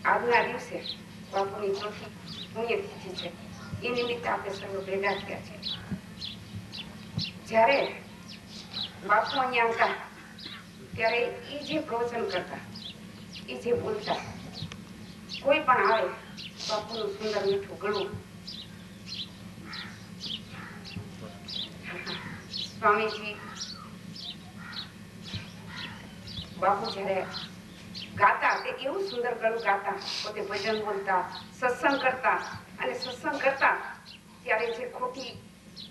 આજના દિવસે બાપુની ચોથી પુણ્યતિથિ છે. એ નિમિત્તે આપણે સર્વ ભેગા થયા છે. જ્યારે બાપુ અહીંયા હતા ત્યારે એ જે પ્રવચન કરતા, એ જે બોલતા, કોઈ પણ આવે બાપુનું સુંદર મીઠું ગળું. સ્વામીજી બાપુ જ્યારે ગાતા તે એવું સુંદર ગળું ગાતા, પોતે ભજન બોલતા, સત્સંગ કરતા, અને સત્સંગ કરતા ત્યારે જે ખોટી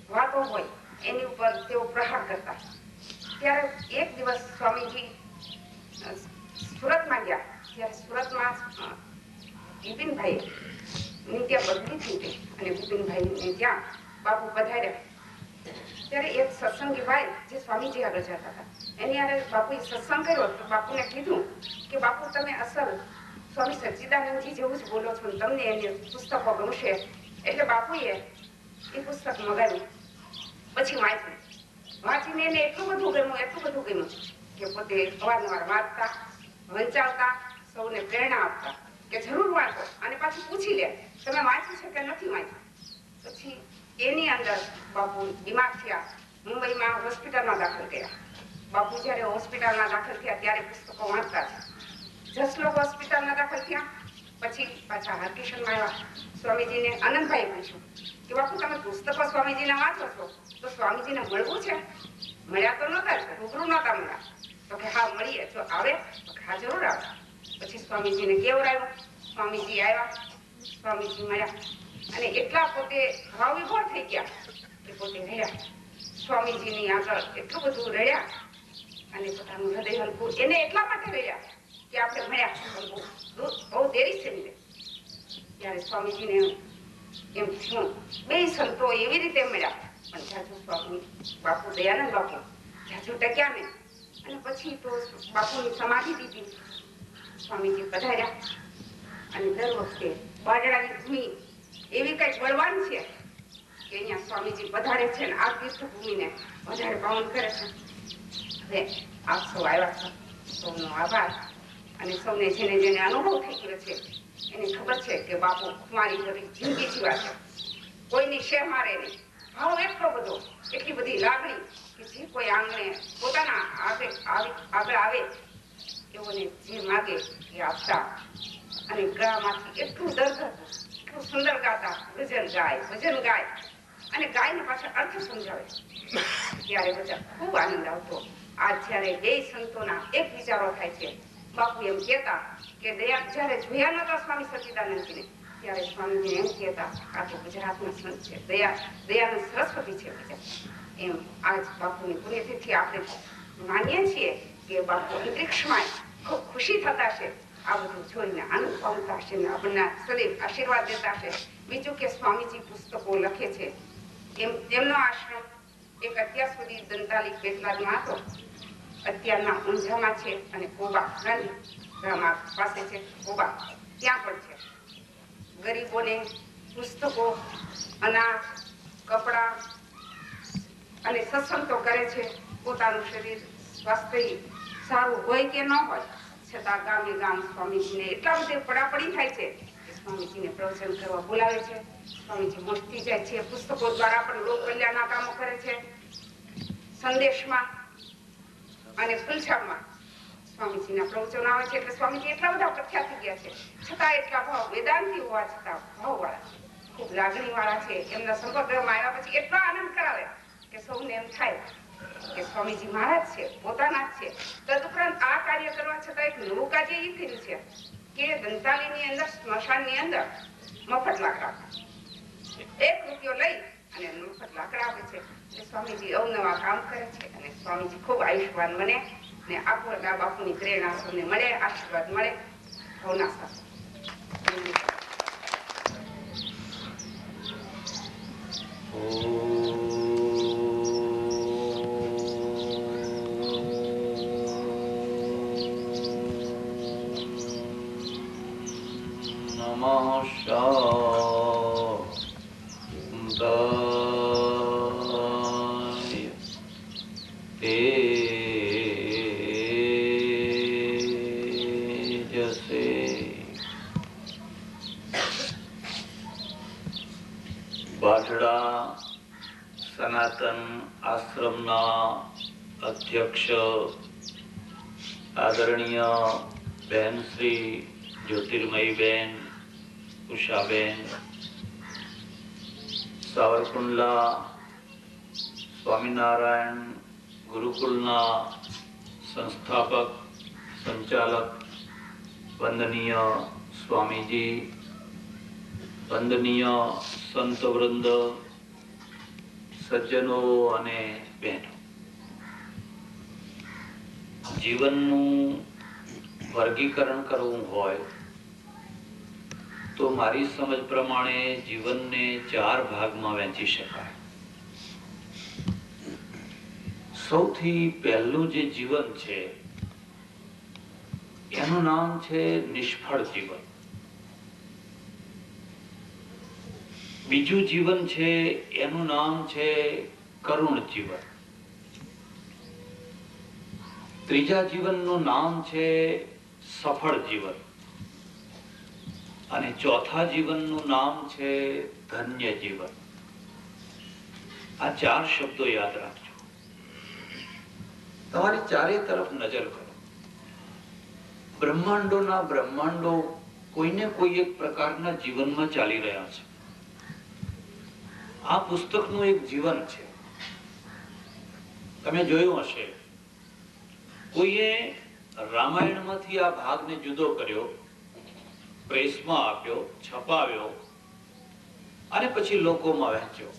વાતો હોય એની ઉપર તેઓ પ્રહાર કરતા. ત્યારે એક દિવસ સ્વામીજી સુરતમાં ગયા. ત્યારે સુરતમાં બિપિનભાઈ ની ત્યાં બદલી થઈ ગઈ અને બિપિનભાઈ ત્યાં બાપુ પધાર્યા. ત્યારે એક સત્સંગી ભાઈ જે સ્વામીજી આગળ જતા હતા એની આગળ બાપુએ સત્સંગ કર્યો તો બાપુને કીધું કે બાપુ તમે અસલ સ્વામી સચ્ચિદાનંદજી જેવું જ બોલો છો, તમને એની પુસ્તકો ગમશે. એટલે બાપુએ એ પુસ્તક મગાવ્યું. પછી વાંચીને એને એટલું બધું ગમ્યું કે પોતે અવારનવાર વાંચતા, વંચાવતા, સૌને પ્રેરણા આપતા કે જરૂર વાંચો અને પાછું પૂછી લે તમે વાંચ્યું છે કે નથી વાંચ્યું. પછી એની અંદર બાપુ બીમાર થયા, મુંબઈમાં હોસ્પિટલમાં દાખલ કર્યા. બાપુ જ્યારે હોસ્પિટલમાં દાખલ થયા ત્યારે પુસ્તકો વાંચતા હતા. જસલોક હોસ્પિટલમાં દાખલ થયા, પછી પાછા હરકિશનમાં આવ્યા. સ્વામીજીને આનંદભાઈ પૂછ્યું કે બાપુ તમે પુસ્તકો સ્વામીજીના વાંચો છો તો સ્વામીજીને મળવું છે? મળ્યા તો નહોતા, રૂબરૂ નહોતા મળ્યા. તો કે હા મળીએ, જો આવે તો હા જરૂર આવે. પછી સ્વામીજીને કેવડાવ્યું, સ્વામીજી આવ્યા, સ્વામીજી મળ્યા અને એટલા પોતે ભાવ વિભોર થઈ ગયા કે પોતે રહ્યા. સ્વામીજીની આગળ એટલું બધું રહ્યા અને પોતાનું હૃદય હલકું એને એટલા માટે રહ્યા કે આપણે મળ્યા બહુ દેરી છે ને. ત્યારે સ્વામીજીને એમ થયું બે સંતો એવી રીતે મળ્યા પણ જાજુ સ્વામી બાપુ દયાનંદ બાપુ જાજુ ટક્યા ને. અને પછી તો બાપુની સમાધિ દીધી. સ્વામીજી પધાર્યા અને દર વખતે બાજડાની ભૂમિ એવી કઈક બળવાન છે કે અહીંયા સ્વામીજી પધારે છે ને આ તીર્થભૂમિને વધારે પાવન કરે છે. હવે આપ સૌ આવ્યા છો, સૌનો આભાર. અને સૌને જેને જેને અનુભવ થઈ ગયો છે એને ખબર છે કે બાપુ મારી બધી જિંદગી જીવા છે, કોઈની શેર મારે નહીં. ભાવ એટલો બધો, એટલી બધી લાગણી કે જે કોઈ આંગણે પોતાના આગળ આવે એઓને જે માગે એ આપતા. અને ગળામાંથી એટલું દર્દ હતું, એટલું સુંદર ગાતા, ભજન ગાય અને ગાયને પાછળ અર્થ સમજાવે. ત્યારે બધા ખૂબ આનંદ આવતો. આજ જ્યારે બે સંતોના એક વિચારો થાય છે. બાપુ એમ કહેતા કે દયા જ્યારે જોયા નતા સ્વામી સચ્ચિદાનંદજીને ત્યારે સ્વામીજી એમ કહેતા આ તો ગુજરાતના સંત છે, દયાનંદ સરસ્વતી છે બીજા. એમ આજ બાપુની પુણ્યતિથિ આપણે માનીએ છીએ કે બાપુ અંતરિક્ષમાં ખૂબ ખુશી થતા છે. આ બધું જોઈને આનંદ પામતા હશે ને આપણને સદૈવ આશીર્વાદ દેતા હશે. બીજું કે સ્વામીજી પુસ્તકો લખે છે. તેમનો આશ્રમ એક અત્યાર સુધી દંતાલી પેટલાદમાં હતો, અત્યારના ઊંઝામાં છે અને કોબા ગાંધીધામ પાસે છે કોબા, ત્યાં પણ છે. ગરીબોને પુસ્તકો, અનાજ, કપડા અને સત્સંગ તો કરે છે. પોતાનું શરીર સ્વાસ્થ્ય સારું હોય કે ન હોય છતાં ગામે ગામ સ્વામીજીને એટલા બધે પડાપડી થાય છે કે સ્વામીજીને પ્રવચન કરવા બોલાવે છે. સ્વામીજી મોજથી જાય છે. પુસ્તકો દ્વારા પણ લોક કલ્યાણના કામો કરે છે. સંદેશમાં અને ફુલછાપમાં સ્વામીજીના પ્રવચનો આવે છે. એટલે સ્વામીજી એટલા બધા પ્રખ્યાત થઈ ગયા છે છતાં એટલા ભાવ વેદાંતી હોવા છતાં ભાવવાળા છે, ખૂબ લાગણીવાળા છે. એમના સંપર્કમાં આવ્યા પછી એટલો આનંદ કરાવે કે સૌને એમ થાય કે સ્વામીજી મહારાજ છે, પોતાના જ છે. તદુપરાંત આ કાર્ય કરવા છતાં એક નવું કાર્ય એ કર્યું છે કે દંતાલીની અંદર સ્મશાનની અંદર મફત લાકડા, 1 રૂપિયો લઈ અને મફત લાકડા આપે છે. એટલે સ્વામીજી અવનવા કામ કરે છે અને સ્વામીજી ખૂબ આયુષ્યવાન બને ને આપણા બાપુની પ્રેરણા સૌને મળે, આશીર્વાદ મળે. ભાવના સાથે વાઢડા સનાતન આશ્રમના અધ્યક્ષ આદરણીય બહેન શ્રી જ્યોતિર્મયીબેન ઉષાબેન, સાવરકુંડલા સ્વામિનારાયણ ગુરુકુલના સંસ્થાપક સંચાલક વંદનીય સ્વામીજી, વંદનીય સંતવૃંદ, સજ્જનો અને બહેનો, જીવનનું વર્ગીકરણ કરવું હોય તો મારી સમજ પ્રમાણે જીવનને 4 ભાગમાં વહેંચી શકાય. સૌથી પહેલું જે જીવન છે એનું નામ છે નિષ્ફળ જીવન. બીજું જીવન છે એનું નામ છે કરુણ જીવન. ત્રીજા જીવનનું નામ છે સફળ જીવન અને ચોથા જીવનનું નામ છે ધન્ય જીવન. આ 4 શબ્દો યાદ રાખજો. તમારી ચારે તરફ નજર કરો. બ્રહ્માંડોના બ્રહ્માંડો કોઈને કોઈ એક પ્રકારના જીવનમાં ચાલી રહ્યા છે. આ પુસ્તકનું એક જીવન છે. તમે જોયું હશે, કોઈએ રામાયણમાંથી આ ભાગને જુદો કર્યો, પ્રેસમાં આપ્યો, છપાવ્યો અને પછી લોકોમાં વહેંચ્યો.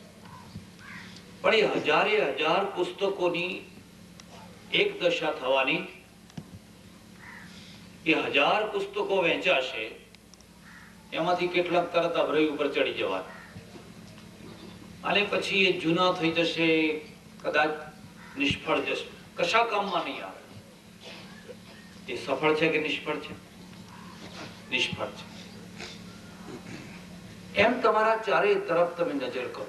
પણ એ હજારે હજાર પુસ્તકોની એક દશા થવાની, એ 1000 પુસ્તકો વહેંચાશે, એમાંથી કેટલાક તરત અભરાઈ ઉપર ચડી જવાના અને પછી એ જૂના થઈ જશે, કદાચ નિષ્ફળ જશે, કશા કામમાં નહીં આવે. એ સફળ છે કે નિષ્ફળ છે? નિષ્ફળ છે. એમ તમારા ચારે તરફ તમે નજર કરો,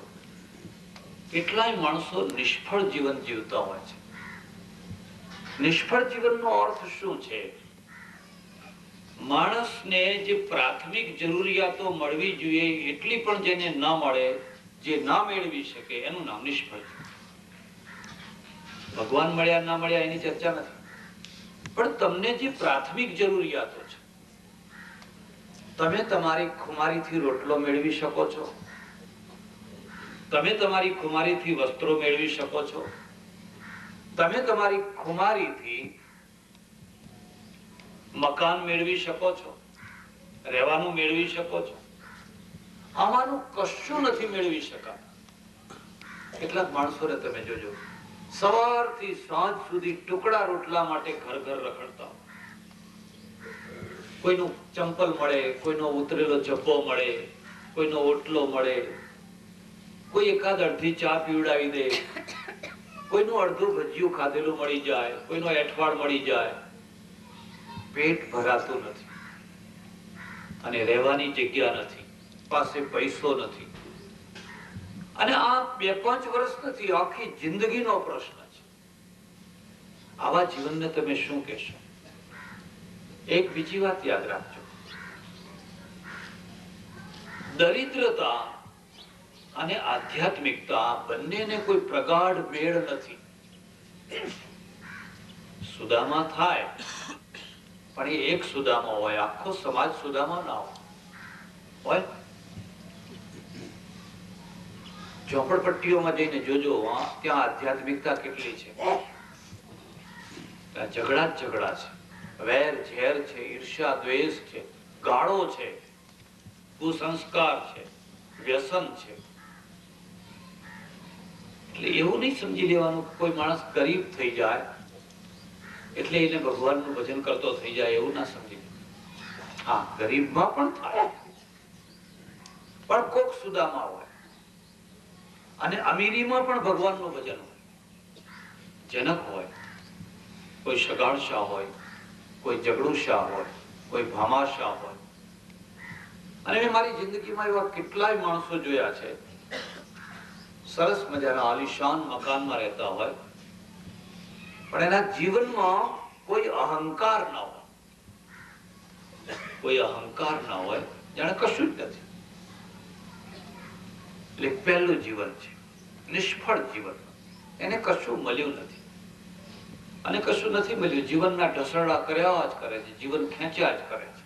કેટલાય માણસો નિષ્ફળ જીવન જીવતા હોય છે. નિષ્ફળ જીવનનો અર્થ શું છે? માણસને જે પ્રાથમિક જરૂરિયાતો મળવી જોઈએ એટલી પણ જેને ન મળે, જે ના મેળવી શકે, એનું નામ નિષ્ફળ છે. ભગવાન મળ્યા ના મળ્યા એની ચર્ચા નથી, પણ તમને જે પ્રાથમિક જરૂરિયાતો છે, તમે તમારી ખુમારીથી રોટલો મેળવી શકો છો, તમે તમારી ખુમારીથી વસ્ત્રો મેળવી શકો છો, તમે તમારી ખુમારીથી મકાન મેળવી શકો છો, રહેવાનું મેળવી શકો છો. આમાંનું કશું નથી મેળવી શકાતું. કેટલાક માણસોને તમે જોજો, સવારથી સાંજ સુધી ટુકડા રોટલા માટે ઘર ઘર રખડતા. કોઈનું ચંપલ મળે, કોઈનો ઉતરેલો જબ્બો મળે, કોઈનો ઓટલો મળે, કોઈ એકાદ અડધી ચા પીવડાવી દે, કોઈનું અડધું ભજીયું ખાધેલું મળી જાય, કોઈનો એઠવાડ મળી જાય. પેટ ભરાતું નથી અને રહેવાની જગ્યા નથી, પાસે પૈસો નથી. અને આ 2-5 વર્ષ નથી, આખી જિંદગીનો પ્રશ્ન છે. આવા જીવનને તમે શું કહેશો? એક બીજી વાત યાદ રાખજો, દરિદ્રતા અને આધ્યાત્મિકતા બંનેને કોઈ પ્રગાઢ મેળ નથી. સુદામા થાય પણ એ એક સુદામા હોય, આખો સમાજ સુદામા ના હોય. ઝોપડપટ્ટીઓમાં જઈને જોજો, ત્યાં આધ્યાત્મિકતા કેટલી છે. ત્યાં ઝઘડા જ ઝઘડા છે, વેર ઝેર છે, ઈર્ષ્યા દ્વેષ છે, ગાળો છે, કુસંસ્કાર છે, વ્યસન છે. એટલે એવું નહીં સમજી લેવાનું કે કોઈ માણસ ગરીબ થઈ જાય એટલે એને ભગવાનનું ભજન કરતો થઈ જાય, એવું ના સમજી. હા, ગરીબમાં પણ થાય, પણ કોક સુદામા હોય. અને અમીરીમાં પણ ભગવાનનું ભજન હોય. જનક હોય, કોઈ શગાળ શાહ હોય, કોઈ જગડુ શાહ હોય, કોઈ ભામા શાહ હોય. અને મેં મારી જિંદગીમાં એવા કેટલાય માણસો જોયા છે, સરસ મજાના આલિશાન મકાનમાં રહેતા હોય, પણ એના જીવનમાં કોઈ અહંકાર ના હોય. કોઈ અહંકાર ના હોય, જાણે કશું જ નથી. એટલે પહેલું જીવન છે નિષ્ફળ જીવન. એને કશું મળ્યું નથી અને કશું નથી મળ્યું. જીવનના ઢસરડા કર્યા જ કરે છે, જીવન ખેંચ્યા જ કરે છે,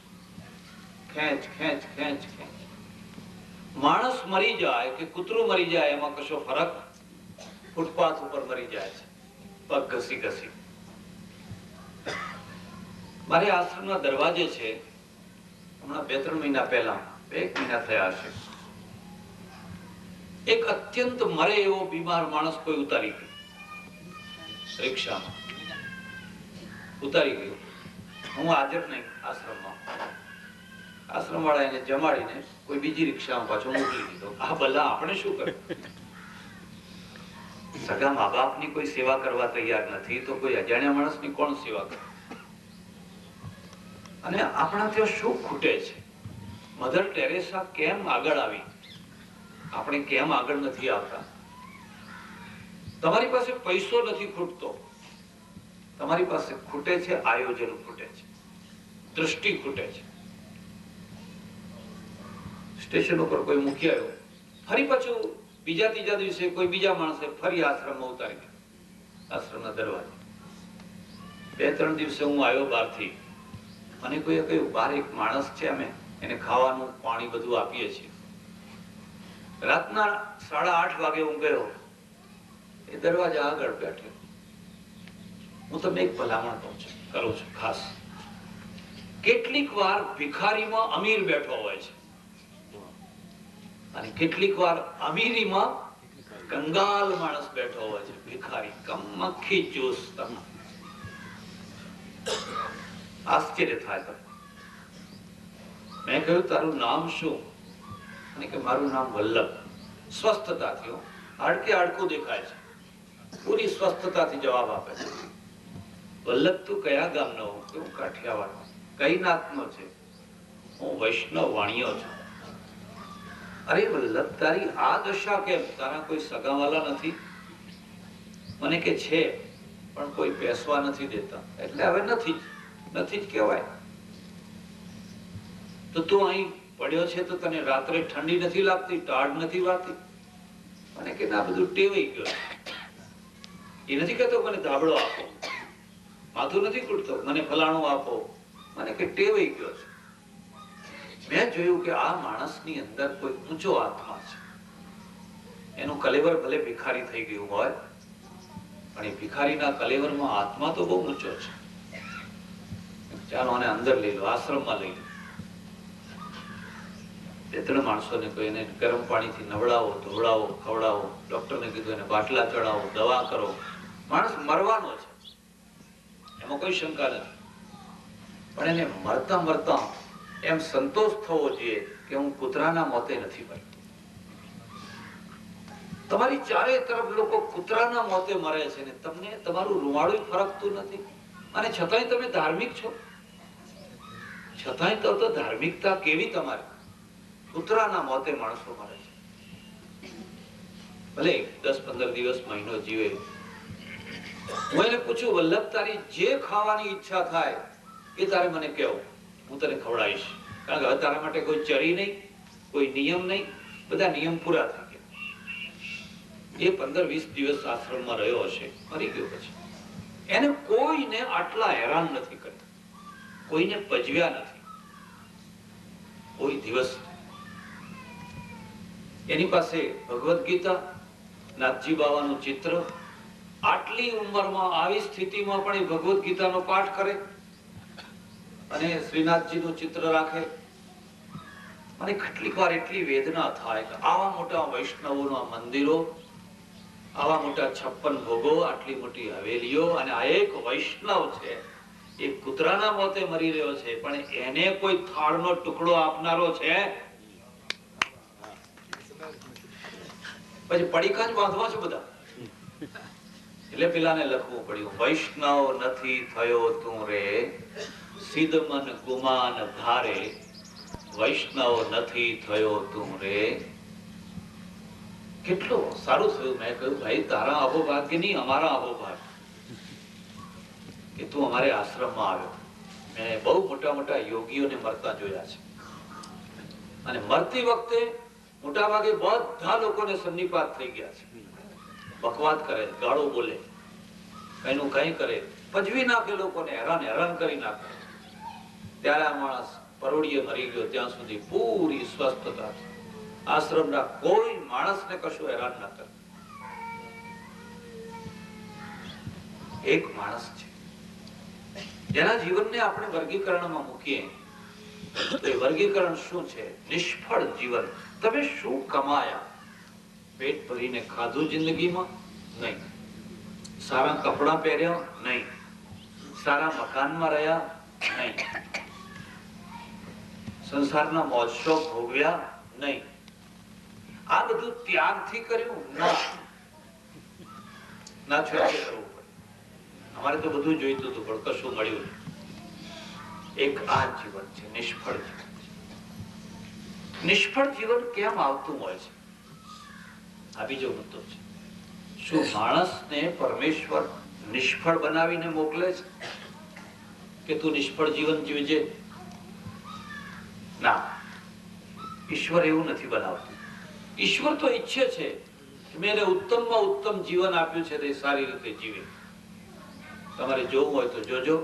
ખેંચ ખેંચ ખેંચ ખેંચ. માણસ મરી જાય કે કૂતરું મરી જાય એમાં કશો ફરક. ફૂટપાથ ઉપર મરી જાય છે પગ ઘસી ઘસી. મારે આશ્રમના દરવાજે છે, હમણાં 2-3 મહિના પહેલા, 1 મહિના થયા હશે, એક અત્યંત મરે એવો બીમાર માણસ કોઈ ઉતારી ગયો, રિક્ષામાં ઉતારી ગયો. હું હાજર નહીં આશ્રમમાં. આશ્રમ વાળા એને જમાડીને કોઈ બીજી રિક્ષામાં પાછો મોકલી દીધો. આ ભલા આપણે શું કર્યું? સગા મા બાપની કોઈ સેવા કરવા તૈયાર નથી તો કોઈ અજાણ્યા માણસની કોણ સેવા કરે? અને આપણા ત્યાં શું ખૂટે છે? મધર ટેરેસા કેમ આગળ આવી? આપણે કેમ આગળ નથી આવતા? તમારી પાસે પૈસો નથી ખૂટતો, તમારી પાસે ખૂટે છે આયોજન, ખૂટે છે દૃષ્ટિ, ખૂટે છે. સ્ટેશન ઉપર કોઈ મૂકી આવ્યો, ફરી પાછું બીજા ત્રીજા દિવસે કોઈ બીજા માણસે ફરી આશ્રમમાં ઉતારી દીધો, આશ્રમના દરવાજે. 2-3 દિવસે હું આવ્યો બહારથી, મને કોઈએ કહ્યું બહાર એક માણસ છે, અમે એને ખાવાનું પાણી બધું આપીએ છીએ. રાતના 8:30 વાગે હું ગયો, એ દરવાજા આગળ બેઠો. હું તમને એક ભલામણ કરું છું ખાસ. કેટલીક વાર ભિખારીમાં અમીર બેઠો હોય છે અને કેટલીક વાર અમીરીમાં કંગાલ માણસ બેઠો હોય છે. ભિખારી કમખી ચૂસ. આશ્ચર્ય થાય તમને. મેં કહ્યું તારું નામ શું? અને કે મારું નામ વલ્લભ. સ્વસ્થતાથી, હાડકે હાડકું દેખાય છે, પૂરી સ્વસ્થતાથી જવાબ આપે છે. વલ્લભ તું કયા ગામનો? હું કાઠિયાવાડ. કઈ નાતનો છે? હું વૈષ્ણવ વાણિયો છું. અરે વલ્લભ તારી આ દશા કેમ? તારા કોઈ સગાવાલા નથી? મને કે છે પણ કોઈ બેસવા નથી દેતા. એટલે હવે નથી જ કહેવાય. તો તું અહીં પડ્યો છે તો તને રાત્રે ઠંડી નથી લાગતી? ટાઢ નથી વાતી? મને કે ના, બધું ટેવાઈ ગયો. એ નથી કહેતો મને ધાબળો આપો, માથું નથી કૂટતો મને ફલાણું આપો, મને કે ટેવાઈ ગયો છે. મેં જોયું કે આ માણસની અંદર કોઈ ઊંચો આત્મા છે. એનું કલેવર ભલે ભિખારી થઈ ગયું હોય પણ એ ભિખારીના કલેવરમાં આત્મા તો બહુ ઊંચો છે. ચાલો આને અંદર લઈ લો, આશ્રમમાં લઈ લો. 2-3 માણસોને કોઈ એને ગરમ પાણીથી નવડાવો, ધોવડાવો, ખવડાવો. ડોક્ટરને કીધું એને બાટલા ચડાવો, દવા કરો. માણસ મરવાનો છે, એમાં કોઈ શંકા નથી, પણ એને મરતા મરતા એમ સંતોષ થવો જોઈએ કે હું કૂતરાના મોતે નથી મરતો. તમારી ચારે તરફ લોકો કૂતરાના મોતે મરે છે ને તમને તમારું રૂવાડું ફરકતું નથી, અને છતાંય તમે ધાર્મિક છો. છતાંય તો ધાર્મિકતા કેવી તમારી? કૂતરાના મોતે માણસો મરે છે. ભલે 10-15 દિવસ, મહિનો જીવે. હું એને પૂછું વલ્લભ તારી જે ખાવાની ઈચ્છા થાય એ તારે મને કહેવું, હું તને ખવડાવીશ. કારણ કે હવે તારા માટે કોઈ ચરી નહીં, કોઈ નિયમ નહીં, બધા નિયમ પૂરા થઈ ગયા. એ 15-20 દિવસ આશ્રમમાં રહ્યો હશે, મરી ગયો પછી. એને કોઈને આટલા હેરાન નથી કર્યા, કોઈને પજવ્યા નથી કોઈ દિવસ. એની પાસે ભગવદ્ ગીતા, નાથજી બાવાનું ચિત્ર, આટલી ઉંમરમાં આવી સ્થિતિમાં પણ એ ભગવદ્ ગીતાનો પાઠ કરે અને શ્રીનાથજીનું ચિત્ર રાખે. મને કેટલીક વાર એટલી વેદના થાય કે આવા મોટા વૈષ્ણવોના મંદિરો, આવા મોટા 56 ભોગો, આટલી મોટી હવેલીઓ, અને આ એક વૈષ્ણવ છે એ કૂતરાના મોતે મરી રહ્યો છે, પણ એને કોઈ થાળનો ટુકડો આપનારો છે? પછી પડીકા જ બાંધવા છે બધા. એટલે પેલાને લખવું પડ્યું, વૈષ્ણવ નથી થયો તું રે, સિદ્ધ મન ગુમાન ધારે, વૈષ્ણવ નથી થયો તું રે. કેટલું સારું થયું. મેં કહ્યું ભાઈ તારા અહોભાગ્ય નહીં, અમારા અહોભાગ્ય કે તું અમારે આશ્રમમાં આવ્યો. મેં બહુ મોટા મોટા યોગીઓને મરતા જોયા છે, અને મરતી વખતે મોટા ભાગે બધા લોકોને સન્નિપાત થઈ ગયા છે. બકવાદ કરે, ગાળો બોલે, કઈનું કઈ કરે, પજવી નાખે, લોકોને હેરાન કરી નાખે. ત્યારે આ માણસ પરોડીએ મરી ગયો ત્યાં સુધી પૂરી સ્વસ્થતા છે. આશ્રમના કોઈ માણસને કશું હેરાન ના કરે. એક માણસ છે જેના જીવનને આપણે વર્ગીકરણમાં મૂકીએ તો એ વર્ગીકરણ શું છે? નિષ્ફળ જીવન. તમે શું કમાયા? પેટ ભરીને ખાધું જિંદગીમાં? નહીં. સારા કપડા પહેર્યા? નહીં. સારા મકાનમાં રહ્યા? નહીં. સંસારના મોજ શોખ ભોગવ્યા? નહીં. આ બધું ત્યાગથી કર્યું? ના છોડે કરવું પડે. અમારે તો બધું જોઈતું હતું પણ કશું મળ્યું નહીં. એક આ જીવન છે, નિષ્ફળ જીવન. નિષ્ફળ જીવન કેમ આવતું હોય છે? આ બીજો મુદ્દો છે. શું માણસને પરમેશ્વર નિષ્ફળ બનાવીને મોકલે છે કે તું નિષ્ફળ જીવન જીવજે? ના, ઈશ્વર એવું નથી બનાવતું. ઈશ્વર તો ઈચ્છે છે કે મેં એને ઉત્તમમાં ઉત્તમ જીવન આપ્યું છે તે સારી રીતે જીવે. તમારે જોવું હોય તો જોજો,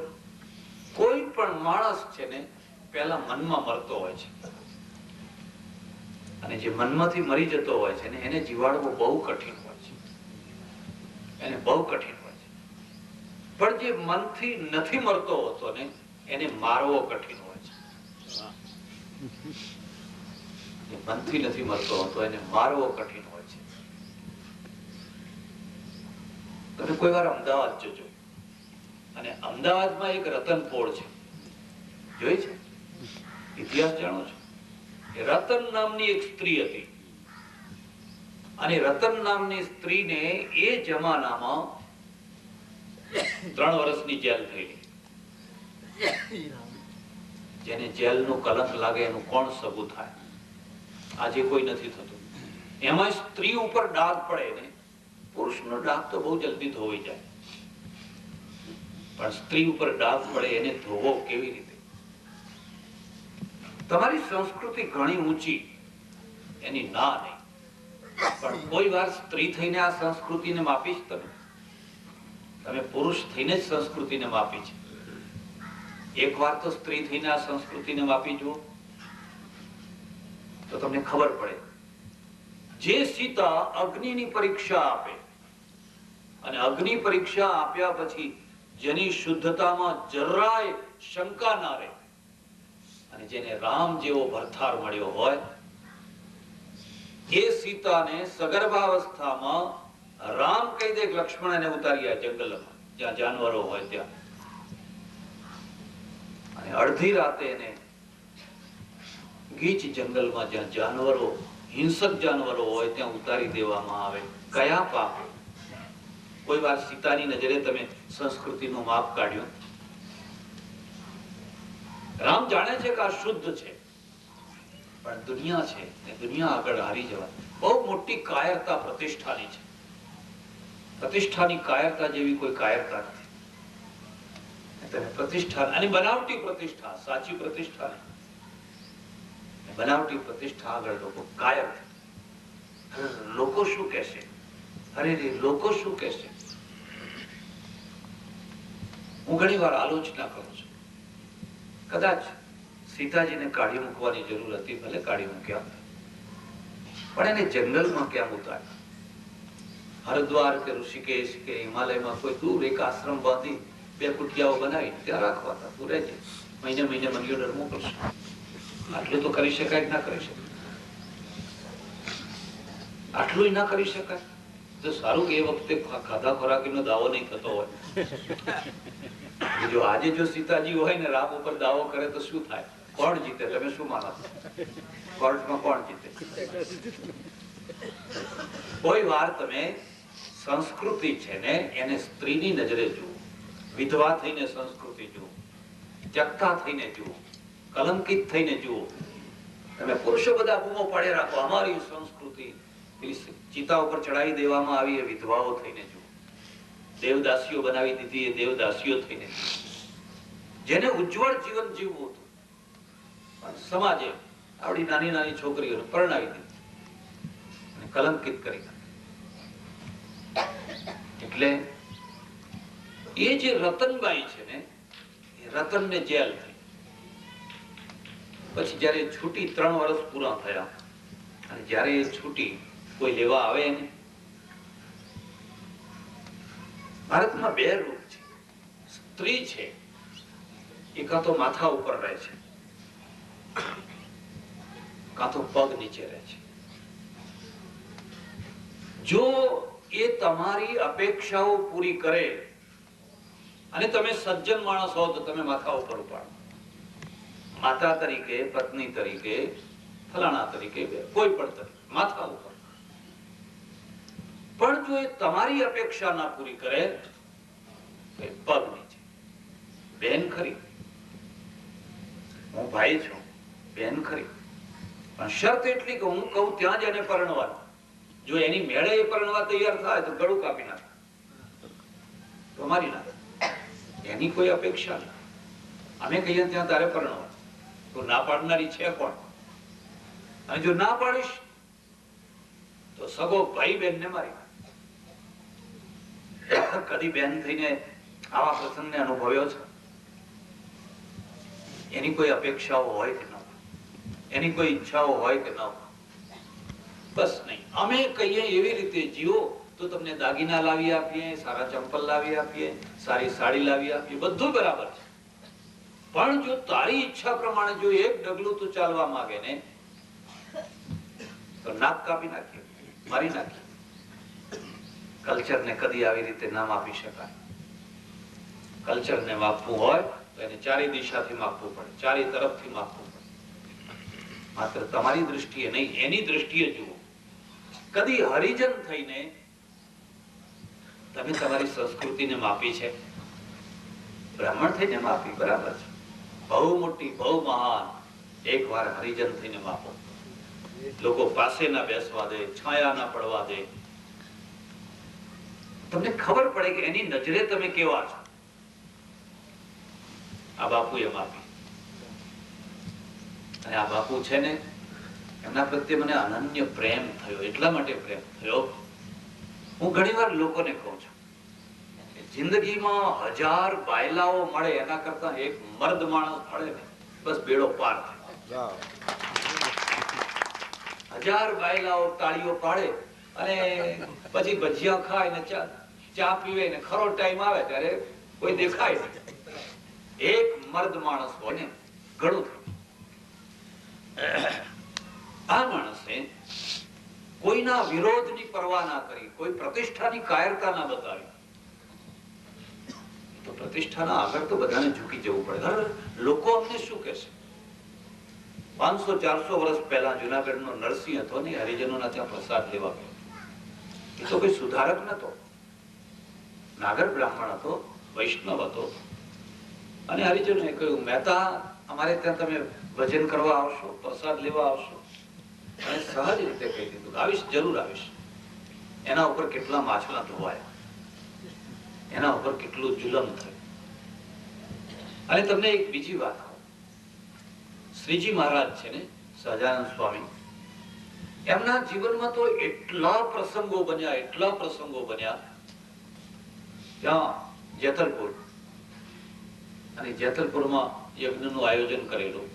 કોઈ પણ માણસ છે ને પહેલા મનમાં મરતો હોય છે, અને જે મનમાંથી મરી જતો હોય છે ને એને જીવાડવો બહુ કઠિન હોય છે. એને બહુ કઠિન હોય છે. પણ જે મનથી નથી મરતો હોતો ને એને મારવો કઠિન હોય છે. જે મનથી નથી મરતો હોતો એને મારવો કઠિન હોય છે. તમે કોઈ વાર અમદાવાદ જજો, અને અમદાવાદમાં એક રતનપોળ છે, જોઈ છે? ઇતિહાસ જાણો છો? રતન નામની એક સ્ત્રી હતી, અને રતન નામની સ્ત્રીને એ જમાનામાં 3 વર્ષની જેલ થયેલી. જેને જેલનું કલંક લાગે એનું કોણ સગું થાય? આજે કોઈ નથી થતું. એમાં સ્ત્રી ઉપર ડાઘ પડે ને, પુરુષનો ડાઘ તો બહુ જલ્દી ધોવાઈ જાય, પણ સ્ત્રી ઉપર ડાઘ પડે એને ધોવો કેવી રીતે? તમારી સંસ્કૃતિ ઘણી ઊંચી, એની ના નહીં, પણ કોઈ વાર સ્ત્રી થઈને આ સંસ્કૃતિને માપી છે તમે પુરુષ થઈને જ સંસ્કૃતિને માપી છે. એક વાર તો સ્ત્રી થઈને આ સંસ્કૃતિને માપી જુઓ તો તમને ખબર પડે. જે સીતા અગ્નિની પરીક્ષા આપે, અને અગ્નિ પરીક્ષા આપ્યા પછી જેની શુદ્ધતામાં જરાય શંકા ના રહે, અને જેને રામ જેવો ભરથાર મળ્યો હોય, એ સીતાને સગર્ભાવસ્થામાં રામ કહી દે લક્ષ્મણ એને ઉતાર્યા જંગલમાં જ્યાં જાનવરો હોય ત્યાં, અને અડધી રાતે એને ગીચ જંગલમાં જ્યાં જાનવરો, હિંસક જાનવરો હોય ત્યાં ઉતારી દેવામાં આવે. કયા પાપે? કોઈ વાર સીતાની નજરે તમે સંસ્કૃતિનું માપ કાઢ્યું? રામ જાણે છે કે આ શુદ્ધ છે, પણ દુનિયા છે ને દુનિયા આગળ હારી જવા બહુ મોટી કાયરતા પ્રતિષ્ઠાની છે. પ્રતિષ્ઠાની કાયરતા જેવી કોઈ કાયરતા નથી. તમે પ્રતિષ્ઠા, અને બનાવટી પ્રતિષ્ઠા, સાચી પ્રતિષ્ઠા નહીં. બનાવટી પ્રતિષ્ઠા આગળ લોકો કાયર. લોકો શું કહેશે? અરે લોકો શું કહેશે? હું ઘણી વાર આલોચના કરું છું. કદાચ સીતાજીને કાઢી મૂકવાની જરૂર હતી, ભલે કાઢી મૂક્યા, પણ એને જંગલમાં કેમ ઉતાર્યા? હરિદ્વાર કે ઋષિકેશ કે હિમાલયમાં કોઈ દૂર એક આશ્રમ બાંધી 2 કુટિયાઓ બનાવી ત્યાં રાખવા હતા. તું રહેજે, મહિને મહિને ડર મોકલશું. આટલું તો કરી શકાય કે ના કરી શકાય? આટલું ના કરી શકાય તો સારું કે એ વખતે ખાધા ખોરાકીનો દાવો નહીં થતો હોય. જો આજે જો સીતાજી હોય ને રામ ઉપર દાવો કરે તો શું થાય? કોણ જીતે? તમે શું માનો? કોર્ટમાં કોણ જીતે? કોઈ વાર તમે સંસ્કૃતિ છે ને એને સ્ત્રીની નજરે જુઓ, વિધવા થઈને સંસ્કૃતિ જુઓ, ત્યક્તા થઈને જુઓ, કલંકિત થઈને જુઓ. તમે પુરુષો બધા બૂમો પાડે રાખો અમારી સંસ્કૃતિ ચિતા ઉપર ચડાવી દેવામાં આવી એ વિધવાઓ થઈને જુઓ, દેવદાસીઓ બનાવી દીધી એ દેવદાસીઓ થઈને જુઓ. જેને ઉજ્જવળ જીવન જીવવું હતું પણ સમાજે આવડી નાની નાની છોકરીઓને પરણાવી દીધી. કલંકિત કરી નાખે. એટલે એ જે રતનબાઈ છે ને, એ રતનને જેલ થઈ. પછી જયારે છૂટી 3 વર્ષ પૂરા થયા અને જયારે એ છૂટી કોઈ લેવા આવે ને, ભારતમાં 2 રૂપ છે. સ્ત્રી છે એ કાં તો માથા ઉપર રહે છે, કાં તો પગ નીચે રહે છે. જો એ તમારી અપેક્ષાઓ પૂરી કરે અને તમે સજ્જન માણસ હો તો તમે માથા ઉપર ઉપાડો. માતા તરીકે, પત્ની તરીકે, ફલાણા તરીકે, કોઈ પણ તરીકે માથા ઉપર. પણ જો એ તમારી અપેક્ષા ના પૂરી કરે તો એ પગ નીચે. બેન ખરી, હું ભાઈ છું, બેન ખરી, પણ શરત એટલી કે હું કહું ત્યાં જ એને પરણવાનું. જો એની મેળે એ પરણવા તૈયાર થાય તો ગળું કાપી નાખે, તો મારી નાખે. એની કોઈ અપેક્ષા નહીં. અમે કહીએ ત્યાં તારે પરણવા, તો ના પાડનારી છે કોણ? અને જો ના પાડીશ તો સગો ભાઈ બેન ને મારી નાખે. કદી બેન થઈને આવા પ્રસંગને અનુભવ્યો છે? એની કોઈ અપેક્ષાઓ હોય કે ન હોય, એની કોઈ ઈચ્છાઓ હોય કે ન હોય, બસ નહીં. અમે કહીએ એવી રીતે જીવો તો તમને દાગીના લાવી આપીએ, સારા ચંપલ લાવી આપીએ, સારી સાડી લાવી આપીએ, બધું બરાબર છે. પણ જો તારી ઈચ્છા પ્રમાણે જો એક ડગલું તું ચાલવા માંગે ને તો નાક કાપી નાખીએ, મારી નાખીએ. કલ્ચરને કદી આવી રીતે ના માપી શકાય. કલ્ચરને માપવું હોય તો એને ચારે દિશાથી માપવું પડે, ચારે તરફથી માપવું પડે. માત્ર તમારી દૃષ્ટિએ નહીં, એની દૃષ્ટિએ જુઓ. કદી હરિજન થઈને તમે તમારી સંસ્કૃતિને માપી છે? બ્રાહ્મણ થઈને માપી, બરાબર છે. બહુ મોટી, બહુ મહાન. એકવાર હરિજન થઈને માપો. લોકો પાસે ના બેસવા દે, છાયા ના પડવા દે. તમને ખબર પડે કે એની નજરે તમે કેવા છો. આ બાપુએ માપી. અને આ બાપુ છે ને, એમના પ્રત્યે મને અનન્ય પ્રેમ થયો. એટલા માટે પ્રેમ થયો, હું ઘણીવાર લોકોને કહું છું, જિંદગીમાં 1000 બાયલાઓ મળે એના કરતા એક મર્દ માણસ મળે ને, બસ બેડો પાર થાય. 1000 બાયલાઓ તાળીઓ પાડે અને પછી ભજીયા ખાય ને ચા પીવે ને ખરો ટાઈમ આવે ત્યારે કોઈ દેખાય નહીં. એક મર્દ માણસ હોય ને ઘણું થયું. આ માણસે કોઈના વિરોધની પરવા ના કરી, કોઈ પ્રતિષ્ઠાની કાયરતા ના બતાવી. તો પ્રતિષ્ઠાના આગળ તો બધાને ઝૂકી જવું પડે. લોકો અમને શું કહેશે? 500-400 વર્ષ પહેલા જુનાગઢનો નરસિંહ હતો ને, હરિજનોના ત્યાં પ્રસાદ લેવા ગયો. એ તો કોઈ સુધારક નતો, નાગર બ્રાહ્મણ હતો, વૈષ્ણવ હતો. અને હરિજનોએ કહ્યું, મહેતા અમારે ત્યાં તમે ભજન કરવા આવશો, પ્રસાદ લેવા આવશો? અને સહજ રીતે કહી દીધું, આવીશ, જરૂર આવીશ. એના ઉપર કેટલા માછલા ધોવાયા, એના ઉપર કેટલું જુલમ થયું. અને તમને એક બીજી વાત કહું, શ્રીજી મહારાજ છે ને, સહજાનંદ સ્વામી, એમના જીવનમાં તો એટલા પ્રસંગો બન્યા, એટલા પ્રસંગો બન્યા. ત્યાં જેતલપુર, અને જેતલપુરમાં યજ્ઞનું આયોજન કરેલું.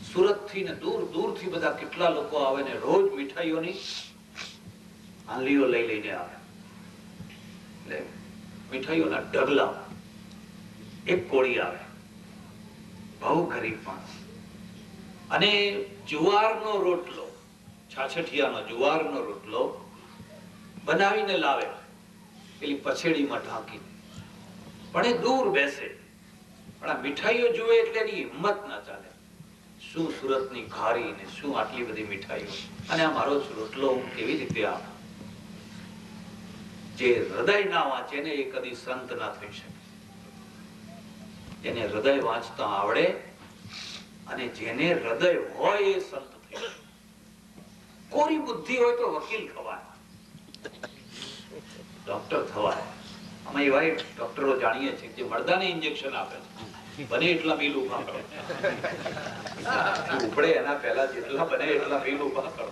સુરત થી ને દૂર દૂરથી બધા કેટલા લોકો આવે ને રોજ મીઠાઈઓની હાંલીઓ લઈ લઈને આવે. એટલે મીઠાઈઓના ઢગલા. એક કોળી આવે, બહુ ગરીબ માણસ, અને જુવારનો રોટલો, છાછઠિયાનો જુવારનો રોટલો બનાવીને લાવે, પેલી પછેડીમાં ઢાંકીને. પણ એ દૂર બેસે, પણ આ મીઠાઈઓ જુએ એટલે એની હિંમત ના ચાલે. શું સુરતની ઘારી ને શું આટલી બધી મીઠાઈઓ, અને આ મારો રોટલો હું કેવી રીતે આપું? જે હૃદય ના વાંચે ને એ કદી સંત ના થઈ શકે. જેને હૃદય વાંચતા આવડે અને જેને હૃદય હોય એ સંત થઈ શકે. કોરી બુદ્ધિ હોય તો વકીલ થવાય, ડોક્ટર થવાય. અમે એવા ડોક્ટરો જાણીએ છીએ જે મરદાને ઇન્જેક્શન આપે છે, બને એટલા બિલ ઉભા કરો, ઉપડે એના પહેલા જેટલા બને એટલા બિલ ઉભા કરો.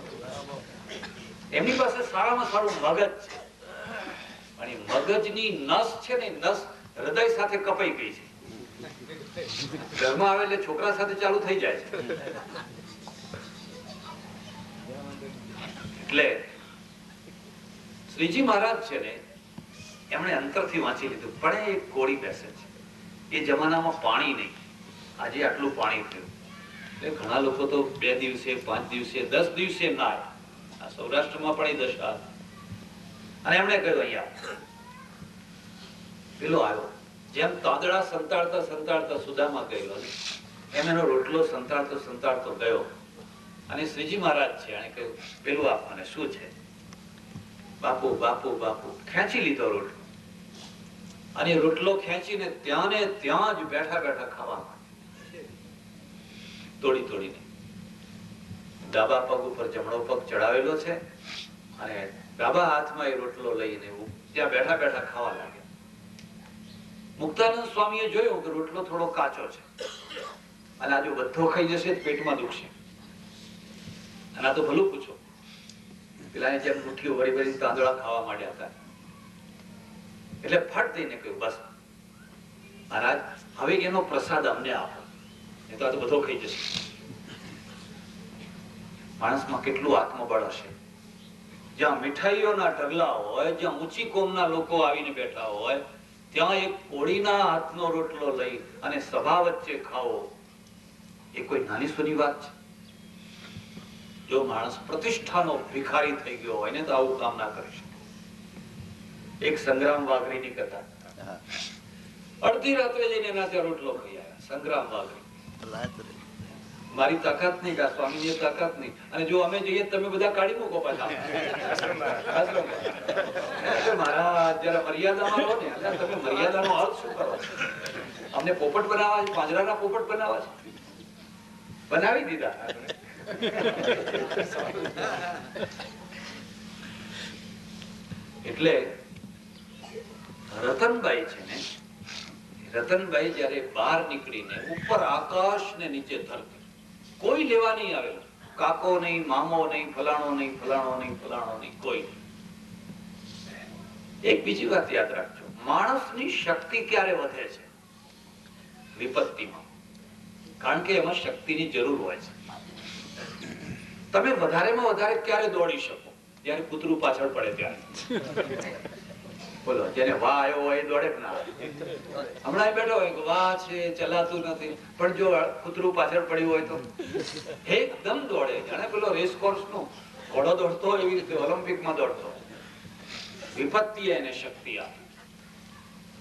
એમની પાસે સારામાં સારું મગજ છે, પણ એ મગજની નસ છે ને, નસ હૃદય સાથે કપાઈ ગઈ છે. ઘરમાં આવે એટલે છોકરા સાથે ચાલુ થઈ જાય છે. એટલે શ્રીજી મહારાજ છે ને, એમણે અંતરથી વાંચી લીધું. પણ એક કોળી બેસે છે. એ જમાનામાં પાણી નહીં, આજે આટલું પાણી થયું. એટલે ઘણા લોકો તો 2 દિવસે 5 દિવસે 10 દિવસે નાય. આ સૌરાષ્ટ્રમાં પણ એ દશા. અને એમણે કહ્યું અહીંયા પેલો આવ્યો, જેમ તાંદડા સંતાડતા સંતાડતા સુદામાં ગયેલો એમ એનો રોટલો સંતાડતો સંતાડતો ગયો. અને શ્રીજી મહારાજ છે, એને કહ્યું પેલું આપ મને. શું છે? બાપુ બાપુ બાપુ. ખેંચી લીધો રોટલો, અને રોટલો ખેંચીને ત્યાં ને ત્યાં જ બેઠા બેઠા ખાવા તોડી તોડીને. ડાબા પગ ઉપર જમણો પગ ચડાવેલો છે, અને ડાબા હાથમાં એ રોટલો લઈને ત્યાં બેઠા બેઠા ખાવા લાગ્યા. મુક્તાનંદ સ્વામીએ જોયું કે રોટલો થોડો કાચો છે, અને આ જો બધો ખાઈ જશે તો પેટમાં દુખશે. અને આ તો ભલું પૂછો, પેલા જેમ મુઠ્ઠીઓ વળી વળી તાંદળા ખાવા માંડ્યા હતા. એટલે ફટ દઈને કહ્યું બસ મહારાજ, હવે એનો પ્રસાદ અમને આપો, નહીં તો આ તો બધો ખાઈ જશે. માણસમાં કેટલું આત્મબળ હશે. જ્યાં મીઠાઈઓના ઢગલા હોય, જ્યાં ઊંચી કોમના લોકો આવીને બેઠા હોય, ત્યાં એક કોળીના હાથનો રોટલો લઈ અને સભા વચ્ચે ખાવો, એ કોઈ નાની સૂની વાત છે? જો માણસ પ્રતિષ્ઠાનો ભિખારી થઈ ગયો હોય ને તો આવું કામ ના કરી શકે. એક સંગ્રામ વાઘરીની કથા. અડધી રાત્રે જઈને એના ત્યાં રોટલો ખાઈ આવ્યા. સંગ્રામ વાઘરી. મારી તાકાત નહીં, સ્વામીની તાકાત નહીં. અને જો અમે જઈએ તમે બધા કાઢી મૂકો પાછા. મહારાજ જરા મર્યાદામાં રહો ને. તમે મર્યાદાનો અર્થ શું કરો? અમને પોપટ બનાવવા છે, પાંજરાના પોપટ બનાવવા છે? બનાવી દીધા. એટલે રતનબાઈ છે ને, રતનબાઈ જયારે બહાર નીકળીને ઉપર આકાશ ને નીચે ધરતી, કોઈ લેવા નહીં આવેલું. કાકો નહીં, મામો નહીં, ફલાણો નહીં, ફલાણો નહીં, ફલાણો નહીં, કોઈ નહીં. એક બીજી વાત યાદ રાખજો, માણસની શક્તિ ક્યારે વધે છે? વિપત્તિમાં. કારણ કે એમાં શક્તિની જરૂર હોય છે. તમે વધારેમાં વધારે ક્યારે દોડી શકો? જયારે કૂતરું પાછળ પડે ત્યારે. બોલો, જેને વાહ આવ્યો હોય એ દોડે કે ના? હમણાં બેઠો હોય વાહ છે, ચલાતું નથી, પણ જો કૂતરું પાછળ પડ્યું હોય તો એકદમ દોડે. જાણે પેલો રેસ કોર્સ નો ઘોડો દોડતો હોય એવી રીતે ઓલિમ્પિકમાં દોડતો. વિપત્તિ એને શક્તિ આપે.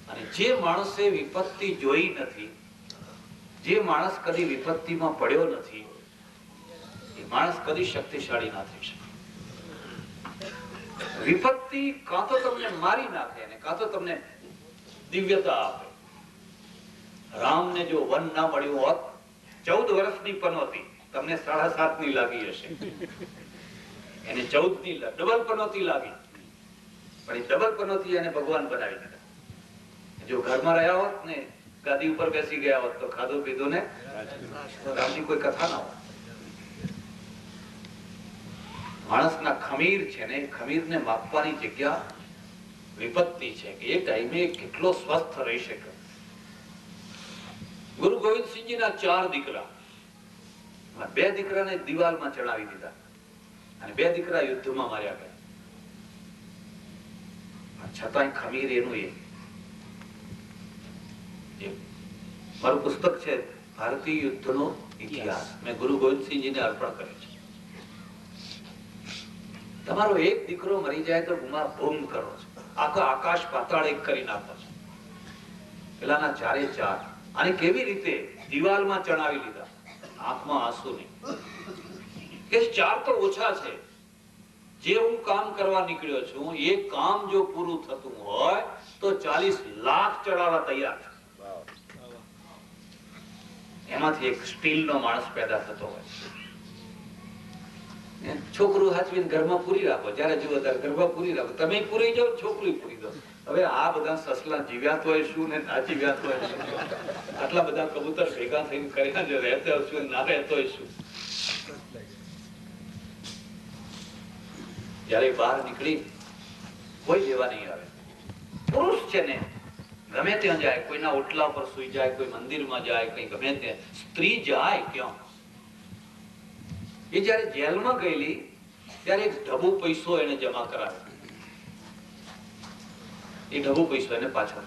અને જે માણસે વિપત્તિ જોઈ નથી, જે માણસ કદી વિપત્તિમાં પડ્યો નથી, એ માણસ કદી શક્તિશાળી ના થઈ શકે. વિપત્તિ કાં તો તમને મારી નાખે અને કાં તો તમને દિવ્યતા આપે. રામને જો વન ના મળ્યું હોત, 14 વર્ષની પનોતી તમને 7.5 ની લાગી હશે, એને 14 ની ડબલ પનોતી લાગી. પણ એ ડબલ પનોતી એને ભગવાન બનાવી દીધા. જો ઘરમાં રહ્યા હોત ને, ગાદી ઉપર બેસી ગયા હોત તો ખાધું પીધું ને રામની કોઈ કથા ના હોત. માણસના ખમીર છે ને, ખમીરને માપવાની જગ્યા વિપત્તિ છે કે એ ટાઈમે કેટલો સ્વસ્થ રહી શકે. ગુરુ ગોવિંદસિંહજીના 4 દીકરા, 2 દીકરાને દિવાલમાં ચડાવી દીધા અને 2 દીકરા યુદ્ધમાં માર્યા ગયા. છતાંય ખમીર એનું એ. મારું પુસ્તક છે ભારતીય યુદ્ધનો ઇતિહાસ, મેં ગુરુ ગોવિંદસિંહજીને અર્પણ કર્યું છે. તમારો એક દીકરો મરી જાય તો ગુમા ભૂમ કરો છો, આખો આકાશ પાતાળ એક કરી નાખો છો. પેલાના 4 અને કેવી રીતે દિવાલમાં ચણાવી લીધા, આંખમાં આંસુ નહીં. કે 4 તો ઓછા છે. જે હું કામ કરવા નીકળ્યો છું એ કામ જો પૂરું થતું હોય તો 40 લાખ ચડાવવા તૈયાર છે. એમાંથી એક સ્ટીલનો માણસ પેદા થતો હોય. છોકરું હાચવીને ઘરમાં પૂરી રાખો, જયારે જુઓ ત્યારે ઘરમાં પૂરી રાખો. તમે પૂરી જાઓ, છોકરી પૂરી દો. હવે આ બધા સસલા જીવ્યા તો શું ને ના જીવ્યા તો શું? આટલા બધા કબૂતર ભેગા થઈને કરીને જો રહેતો શું ના રહેતો શું? જ્યારે બહાર નીકળી કોઈ લેવા નહીં આવે. પુરુષ છે ને ગમે ત્યાં જાય, કોઈના ઓટલા પર સુઈ જાય, કોઈ મંદિરમાં જાય, કઈ ગમે ત્યાં. સ્ત્રી જાય ક્યાં? એ જયારે જેલમાં ગયેલી ત્યારે એક ઢબુ પૈસો એને જમા કરાવ્યો. એ ઢબુ પૈસો એને પાછો,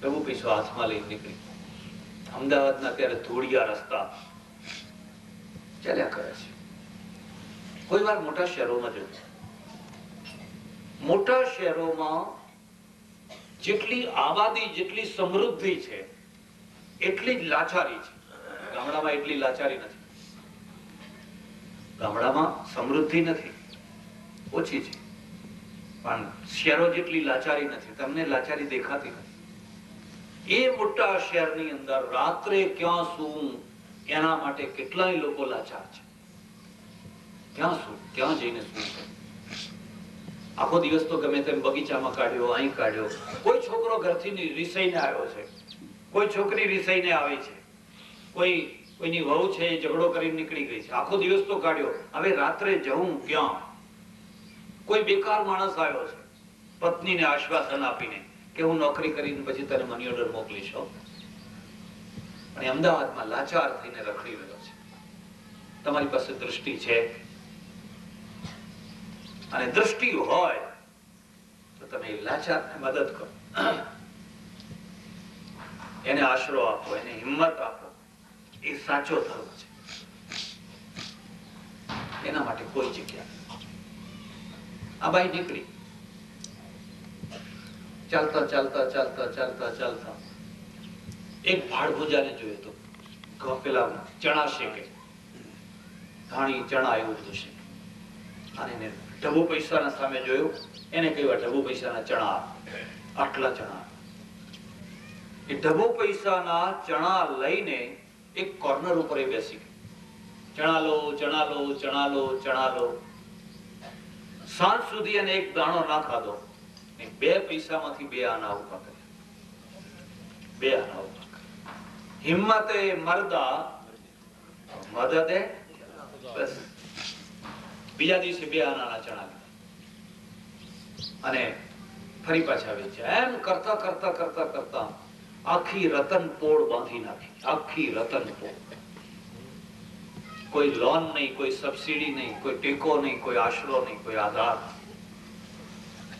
ઢબુ પૈસો હાથમાં લઈને નીકળી. અમદાવાદના ત્યારે ધૂળિયા રસ્તા ચાલ્યા કરે છે. કોઈ વાર મોટા શહેરોમાં જવું, મોટા શહેરોમાં જેટલી આબાદી, જેટલી સમૃદ્ધિ છે એટલી જ લાચારી છે. ગામડામાં એટલી લાચારી નથી. ગામડામાં સમૃદ્ધિ નથી, ઓછી છે, પણ શહેરો જેટલી લાચારી નથી. તમને લાચારી દેખાતી નથી. એ મોટા શહેરની અંદર રાત્રે ક્યાં સૂવું એના માટે કેટલાય લોકો લાચાર છે. ક્યાં શું, ક્યાં જઈને સૂવું? આખો દિવસ તો ગમે તેમ બગીચામાં કાઢ્યો, અહીં કાઢ્યો. કોઈ છોકરો ઘરથી રીસાઈને આવ્યો છે, કોઈ છોકરી રીસાઈને આવી છે, કોઈની વહુ છે એ ઝઘડો કરીને નીકળી ગઈ છે. આખો દિવસ તો કાઢ્યો, હવે રાત્રે જવું ક્યાં? કોઈ બેકાર માણસ આવ્યો છે પત્નીને આશ્વાસન આપીને કે હું નોકરી કરીને પછી તને મની ઓર્ડર મોકલીશ. અને અમદાવાદમાં લાચાર થઈને રખડી રહ્યો છે. તમારી પાસે દ્રષ્ટિ છે અને દ્રષ્ટિ હોય તો તમે લાચારને મદદ કરો, એને આશરો આપો, એને હિંમત આપો. એ સાચો ધર્મ છે. એના માટે કોઈ જગ્યા. આ બાઈ નીકળી, ચાલતા ચાલતા ચાલતા ચાલતા ચાલતા એક ભાડભુજાને જોયો તો પેલા ચણા શેકે, ધાણી ચણા એવું બધું છે. અને ઢબુ પૈસાના સામે જોયું, એને કહ્યું ઢબુ પૈસાના ચણા, આટલા ચણા. એ ઢબુ પૈસાના ચણા લઈને એક કોર્નર ઉપર એ બેસી ગઈ. ચણા લો, ચણા લો, ચણા લો, ચણા લો. સાંજ સુધી એને એક દાણો ના ખાધો. 2 પૈસામાંથી 2 આના ઉભા કર્યા. 2 આના ઉભા કર્યા. હિંમતે મરદા મદદે. બસ બીજા દિવસે 2 આનાના ચણા અને ફરી પાછા વેચ્યા. એમ કરતા કરતા કરતા કરતા આખી રતન પોળ બાંધી નાખી. આખી રતન પોળ. કોઈ લોન નહીં, કોઈ સબસિડી નહીં, કોઈ ટેકો નહીં, કોઈ આશરો નહીં, કોઈ આધાર.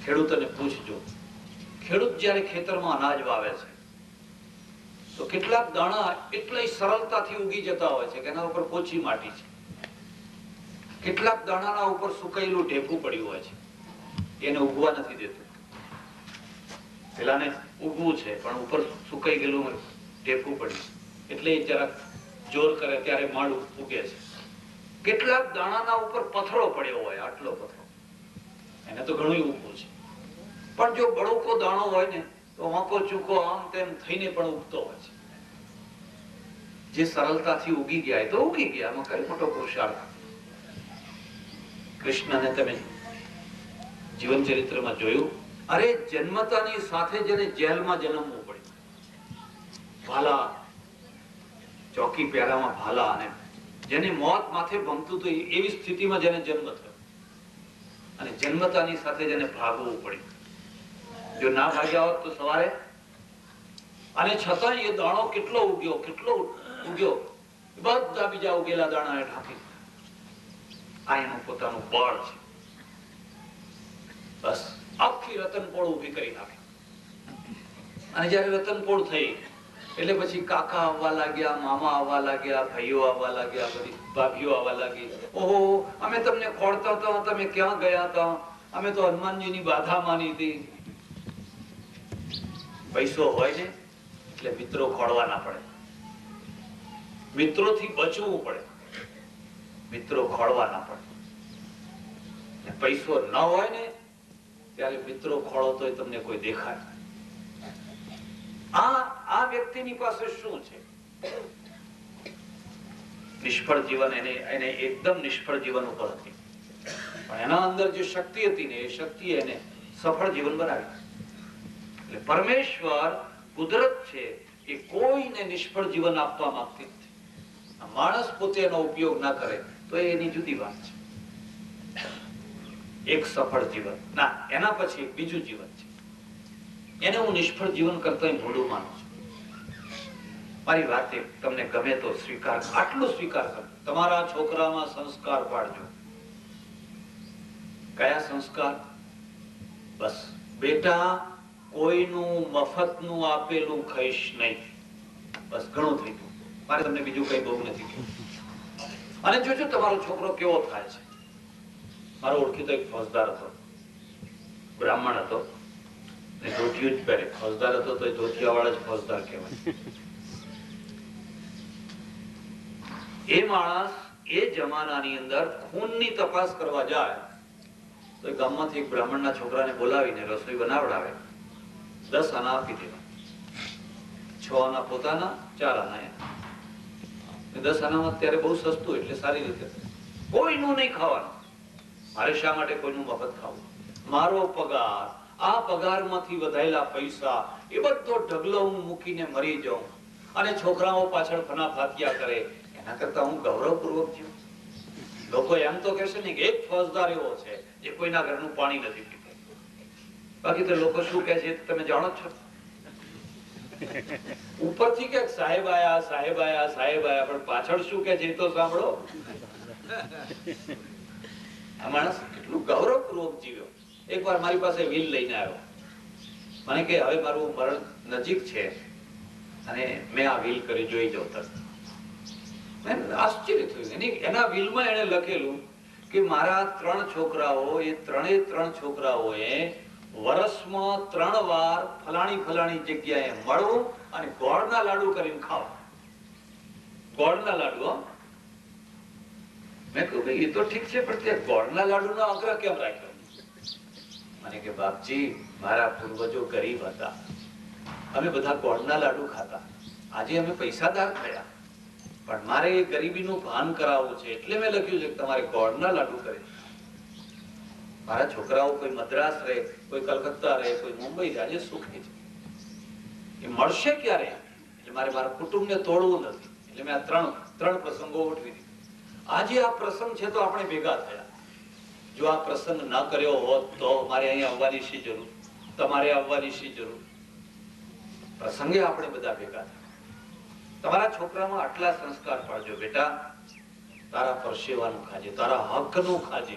ખેડૂતોને પૂછજો, ખેડૂત જયારે ખેતરમાં અનાજ વાવે છે તો કેટલાક દાણા એટલી સરળતાથી ઉગી જતા હોય છે કે એના ઉપર પોચી માટી છે. કેટલાક દાણાના ઉપર સુકાયેલું ઢેફું પડ્યું હોય છે, એને ઉગવા નથી દેતું. પેલાને ઉગવું છે પણ ઉપર સુકાઈ ગયેલું ઢેફું પડ્યું એટલે એ જરાક જોર કરે ત્યારે માળ ઉગે છે. કેટલાક દાણાના ઉપર પથરો પડ્યો હોય, આટલો પથરો, એને તો ઘણું ઉગવું છે. પણ જો બળોકો દાણો હોય ને તો વાંકો ચૂકો આમ તેમ થઈને પણ ઉગતો હોય છે. જે સરળતાથી ઉગી ગયા તો ઉગી ગયા, એમાં કઈ મોટો પુરુષાર્થ. કૃષ્ણને તમે જીવન ચરિત્રમાં જોયું, અરે જન્મતાની સાથે જેને જેલમાં જન્મવું પડ્યું, ભાલા ચોકી પહેરામાં ભાલા, અને જેને મોત માથે ભમતું હતું એવી સ્થિતિમાં જેને જન્મ થયો, અને જન્મતાની સાથે જેને ભાગવું પડ્યું. જો ના ભાગ્યા હોત તો સવારે, અને છતાં એ દાણો કેટલો ઉગ્યો, કેટલો ઉગ્યો, બધા બીજા ઉગેલા દાણાને ઢાંકી. આ એનું પોતાનું બળ છે. બસ આખી રતનપોળ ઉભી કરી નાખી. અને જયારે રતનપોળ થઈ એટલે પછી કાકા આવવા લાગ્યા, મામા આવવા લાગ્યા, ભાઈઓ આવવા લાગ્યા, બધી ભાભીઓ આવવા લાગી. ઓહો, અમે તમને ખોળતા હતા, તમે ક્યાં ગયા હતા? અમે તો હનુમાનજીની બાધા માની હતી. પૈસો હોય ને એટલે મિત્રો ખોળવા ના પડે, મિત્રોથી બચવું પડે, મિત્રો ખોળવા ના પડે. પૈસો ન હોય ને ત્યારે મિત્રો ખોળો તો તમને કોઈ દેખાય. આ વ્યક્તિની પાસે શું છે? નિષ્ફળ જીવન, એને એકદમ નિષ્ફળ જીવન ઉપર હતી, પણ એના અંદર જે શક્તિ હતી ને એ શક્તિ એને સફળ જીવન બનાવી. એટલે પરમેશ્વર, કુદરત છે એ કોઈને નિષ્ફળ જીવન આપવા માંગતી નથી. માણસ પોતે એનો ઉપયોગ ના કરે તો એની જુદી વાત છે. એક સફળ જીવન, ના એના પછી એક બીજું જીવન છે. એને હું નિષ્ફળ જીવન કરતા મોડું માનું છું. મારી વાત તમને ગમે તો સ્વીકાર, આટલું સ્વીકાર કરો. તમારા છોકરામાં સંસ્કાર પાડજો. કયા સંસ્કાર? બસ બેટા, કોઈનું મફતનું આપેલું ખાઈશ નહીં. બસ ઘણું થઈ ગયું. મારે તમને બીજું કઈ બહુ નથી કહ્યું. અને જોજો તમારો છોકરો કેવો થાય છે. મારો ઓળખીતો એક ફોજદાર હતો, બ્રાહ્મણ હતો, ને ધોતિયું જ પહેરે. ફોજદાર હતો તો ધોતિયા વાળા જ ફોજદાર કહેવાય. એ માણસ એ જમાનાની અંદર ખૂનની તપાસ કરવા જાય તો ગામમાંથી એક બ્રાહ્મણના છોકરાને બોલાવીને રસોઈ બનાવડાવે. 10 આના આપી દેવા, 6 આના પોતાના, 4 આના એના. 10 આનામાં અત્યારે બહુ સસ્તું, એટલે સારી રીતે કોઈનું નહીં ખાવાનું. મારે શા માટે કોઈનું મફત ખાવું? મારો પગાર, આ પગારમાંથી વધાયેલા પૈસા, એ બધો ઢગલો હું મૂકીને મરી જાઉં અને છોકરાઓ પાછળ ફનાફાતિયા કરે, એના કરતા હું ગૌરવપૂર્વક જીવું. લોકો એમ તો કહેશે ને કે એક ફોજદાર એવો છે જે કોઈના ઘરનું પાણી નથી પીતો. બાકી તો લોકો શું કહે છે તમે જાણો છો. ઉપરથી કે સાહેબ આયા, સાહેબ આયા, સાહેબ આયા, પણ પાછળ શું કે છે તો સાંભળો. આ માણસ કેટલું ગૌરવપૂર્વક જીવ્યો. એકવાર મારી પાસે વ્હીલ લઈને આવ્યો. મને કે હવે મારું મરણ નજીક છે અને મેં આ વ્હીલ કરી જોઈ જાઉં તરત. આશ્ચર્ય થયું. એના વ્હીલમાં એને લખેલું કે મારા 3 છોકરાઓ, એ 3 છોકરાઓએ વર્ષમાં 3 વાર ફલાણી જગ્યાએ મળવું અને ગોળના લાડુ કરીને ખાવ. ગોળના લાડુ. મેં કહ્યું ભાઈ એ તો ઠીક છે, પણ ત્યાં ગોળના લાડુનો આગ્રહ કેમ રાખ્યો? મને કે બાપજી, મારા પૂર્વજો ગરીબ હતા, અમે બધા ગોળના લાડુ ખાતા. આજે અમે પૈસાદાર થયા, પણ મારે એ ગરીબીનું ભાન કરાવવું છે એટલે મેં લખ્યું છે કે તમારે ગોળના લાડુ કરે. મારા છોકરાઓ કોઈ મદ્રાસ રહે, કોઈ કલકત્તા રહે, કોઈ મુંબઈ રહે, આજે સુખી છે. એ મળશે ક્યારે? એટલે મારે મારા કુટુંબને તોડવું નથી. એટલે મેં આ ત્રણ પ્રસંગો ઉઠવી દીધી. આજે આ પ્રસંગ છે તો આપણે ભેગા થયા. જો આ પ્રસંગ ન કર્યો હોત તો મારે અહીંયા આવવાની શી જરૂર, તમારે આવવાની શી જરૂર? પ્રસંગે આપણે બધા ભેગા થયા. તમારા છોકરામાં આટલા સંસ્કાર પાડજો. બેટા, તારા પરસેવાનું ખાજે, તારા હકનું ખાજે.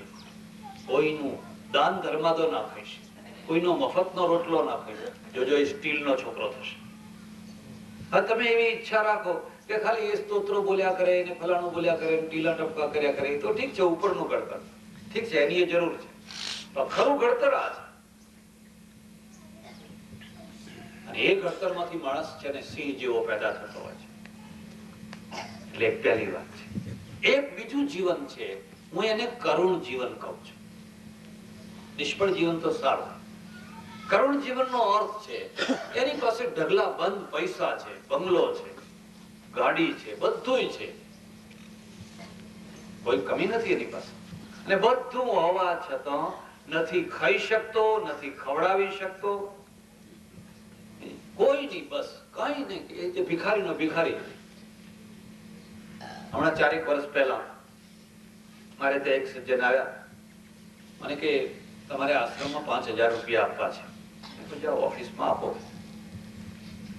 કોઈનું દાન ધર્માદો ના ખાઈશ, કોઈનો મફતનો રોટલો ના ખાઈશ. જોજો એ સ્ટીલનો છોકરો થશે. હવે તમે એવી ઈચ્છા રાખો કે ખાલી એ સ્તોત્રો બોલ્યા કરે ને ફલાણું બોલ્યા કરે, ટીલા ટપકા કર્યા કરે, તો ઠીક છે, ઉપરનું ઘડતર ઠીક છે, એની એ જરૂર છે, પણ ખરું ઘડતર આ છે. અને એ ઘડતરમાંથી માણસ છે ને સિંહ જેવો પેદા થતો હોય છે. એટલે પહેલી વાત છે. એક બીજું જીવન છે, હું એને કરુણ જીવન કહું છું. નિષ્ફળ જીવન તો સારું. કરુણ જીવનનો અર્થ છે એની પાસે ઢગલા બંધ પૈસા છે, બંગલો છે, ગાડી છે, બધું છે, કોઈ કમી નથી એની પાસે, અને બધું હોવા છતાં નથી ખાઈ શકતો, નથી ખવડાવી શકતો, કોઈ નહીં, બસ કઈ નહીં. એ જે ભિખારીનો ભિખારી. હમણાં 4 વર્ષ પહેલા મારે ત્યાં એક સજ્જન આવ્યા. મને કે તમારે આશ્રમમાં 5000 રૂપિયા આપવા છે. જાઓ ઓફિસમાં આપો.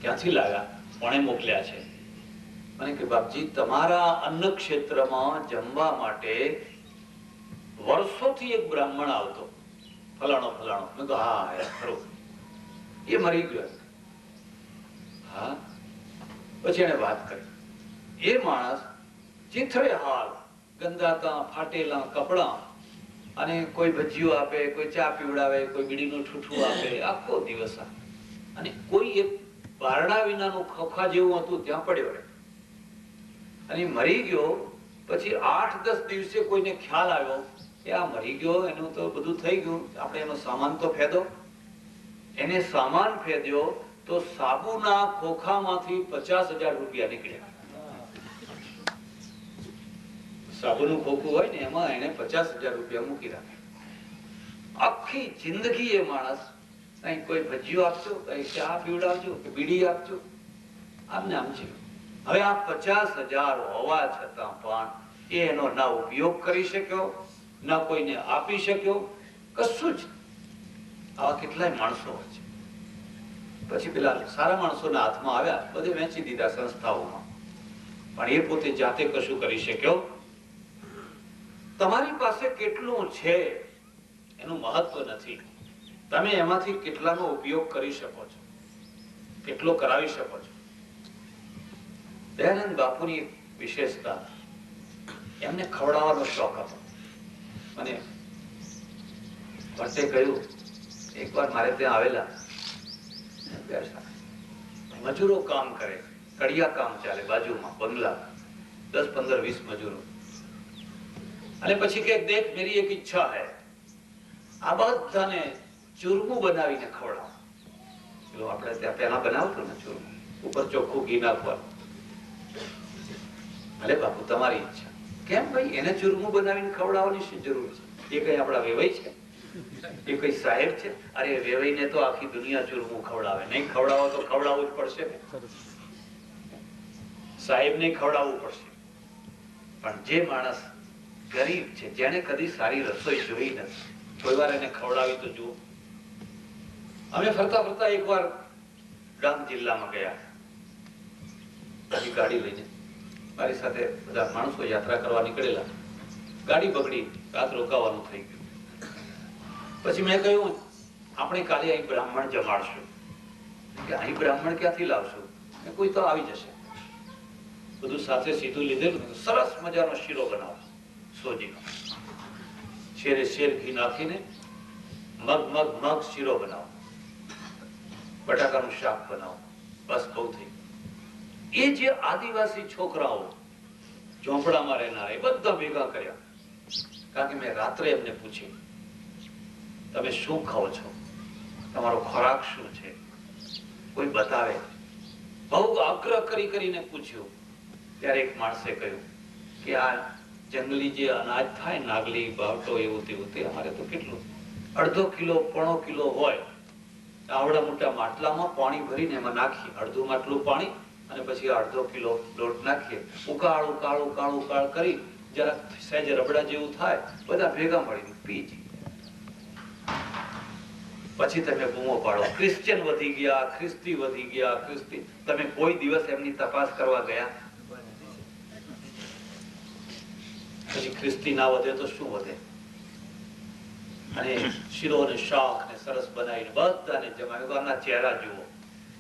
ક્યાંથી લાવ્યા? કોણે મોકલ્યા છે? મને કે બાપજી, તમારા અન્ન ક્ષેત્રમાં જમવા માટે વર્ષોથી એક બ્રાહ્મણ આવતો, ફલાણો. મેં કહ્યું હા ખરું, એ મરી ગયો. હા. પછી એને વાત કરી. એ માણસ ચીથડે હાલ, ગંદાતા ફાટેલા કપડા, અને કોઈ ભજીયો આપે, કોઈ ચા પીવડાવે, કોઈ બીડીનું ઠૂઠું આપે, આખો દિવસ. અને કોઈ એક બારણા વિનાનું ખોખા જેવું હતું ત્યાં પડ્યો રહે. અને મરી ગયો. પછી 8-10 દિવસે કોઈને ખ્યાલ આવ્યો કે આ મરી ગયો, એનું તો બધું થઈ ગયું, આપણે એનો સામાન તો ફેંદો. એને સામાન ફેંદ્યો તો સાબુના ખોખામાંથી 50,000 રૂપિયા નીકળ્યા. સાબુનું ખોખું હોય ને એમાં એને 50,000 રૂપિયા મૂકી રાખ્યા. આખી જિંદગી એ માણસ કઈ કોઈ ભજીયો આપજો, કઈ ચા પીવડાવજો, કે બીડી આપજો, આમને આમ છે. હવે આ 50,000 હોવા છતાં પણ એનો ના ઉપયોગ કરી શક્યો, ના કોઈને આપી શક્યો, કશું જ. આવા કેટલાય માણસો હોય છે. પછી પેલા સારા માણસોના હાથમાં આવ્યા, બધે વેચી દીધા સંસ્થાઓમાં, પણ એ પોતે જાતે કશું કરી શક્યો. તમારી પાસે કેટલું છે એનું મહત્વ નથી, તમે એમાંથી કેટલાનો ઉપયોગ કરી શકો છો, કેટલો કરાવી શકો છો. દયાનંદ બાપુની એક વિશેષતા, એમને ખવડાવવાનો શોખ હતો. અને ભટ્ટે કહ્યું, એકવાર મારે ત્યાં આવેલા, મજૂરો કામ કરે, કડિયા કામ ચાલે બાજુમાં બંગલા, 10, 15, 20 મજૂરો. અને પછી કે દેખ મેરી એક ઈચ્છા હૈ, આ બધાને ચૂરમું બનાવીને ખવડાવ. આપણે ત્યાં પહેલા બનાવતો ને ચૂરમું, ઉપર ચોખ્ખું ઘી નાખવાનું. ભલે બાપુ તમારી ઈચ્છા. કેમ ભાઈ, એને ચૂરમું બનાવીને ખવડાવવાની શું જરૂર છે? એ કઈ આપણા વેવાઈ છે? એ કઈ સાહેબ છે? અરે વેવાઈને તો આખી દુનિયા ચૂરમું ખવડાવે, નહીં ખવડાવો તો ખવડાવવું જ પડશે ને. સાહેબને ખવડાવવું પડશે. પણ જે માણસ ગરીબ છે, જેને કદી સારી રસોઈ જોઈ નથી, કોઈ વાર એને ખવડાવી તો જુઓ. અમે ફરતા ફરતા એકવાર ડાંગ જિલ્લામાં ગયા, પછી ગાડી લઈને મારી સાથે બધા માણસો યાત્રા કરવા નીકળેલા. ગાડી બગડી, રાત રોકાવાનું થઈ ગયું. પછી મેં કહ્યું, આપણે કાલે અહીં બ્રાહ્મણ જમાડશું. કે અહીં બ્રાહ્મણ ક્યાંથી લાવશું? કોઈ તો આવી જશે. બધું સાથે સીધું લીધેલું. સરસ મજાનો શીરો બનાવો, સોજીનો. શેરે શેર ઘી નાખીને મગ શીરો બનાવો, બટાકાનું શાક બનાવો. બસ બહુ થઈ. એ જે આદિવાસી છોકરાઓ ઝોંપડામાં રહેનારા, એ બધા ભેગા કર્યા. કારણ કે મેં રાત્રે એમને પૂછ્યું, તમે શું ખાઓ છો, તમારો ખોરાક શું છે? કોઈ બતાવે. બહુ આગ્રહ કરીને પૂછ્યું. ત્યારે એક માણસે કહ્યું કે આ જંગલી જે અનાજ થાય, નાગલી, બાવટો, એવું તેવું, તે અમારે તો કેટલું, 1/2 કિલો, 1.5 કિલો હોય. આવડા મોટા માટલામાં પાણી ભરીને એમાં નાખીએ, 1/2 માટલું પાણી, અને પછી 1/2 કિલો લોટ નાખીએ. ઉકાળ કરી જરા સહેજ રબડા જેવું થાય, બધા ભેગા મળીને પી જઈએ. પછી તમે બૂમો પાડો, ક્રિશ્ચિયન વધી ગયા, ખ્રિસ્તી વધી ગયા, ખ્રિસ્તી. તમે કોઈ દિવસ એમની તપાસ કરવા ગયા? પછી ખ્રિસ્તી ના વધે તો શું વધે? અને શીરો ને શાક ને સરસ બનાવીને બધાને જમાવ્યું. આમના ચહેરા જુઓ,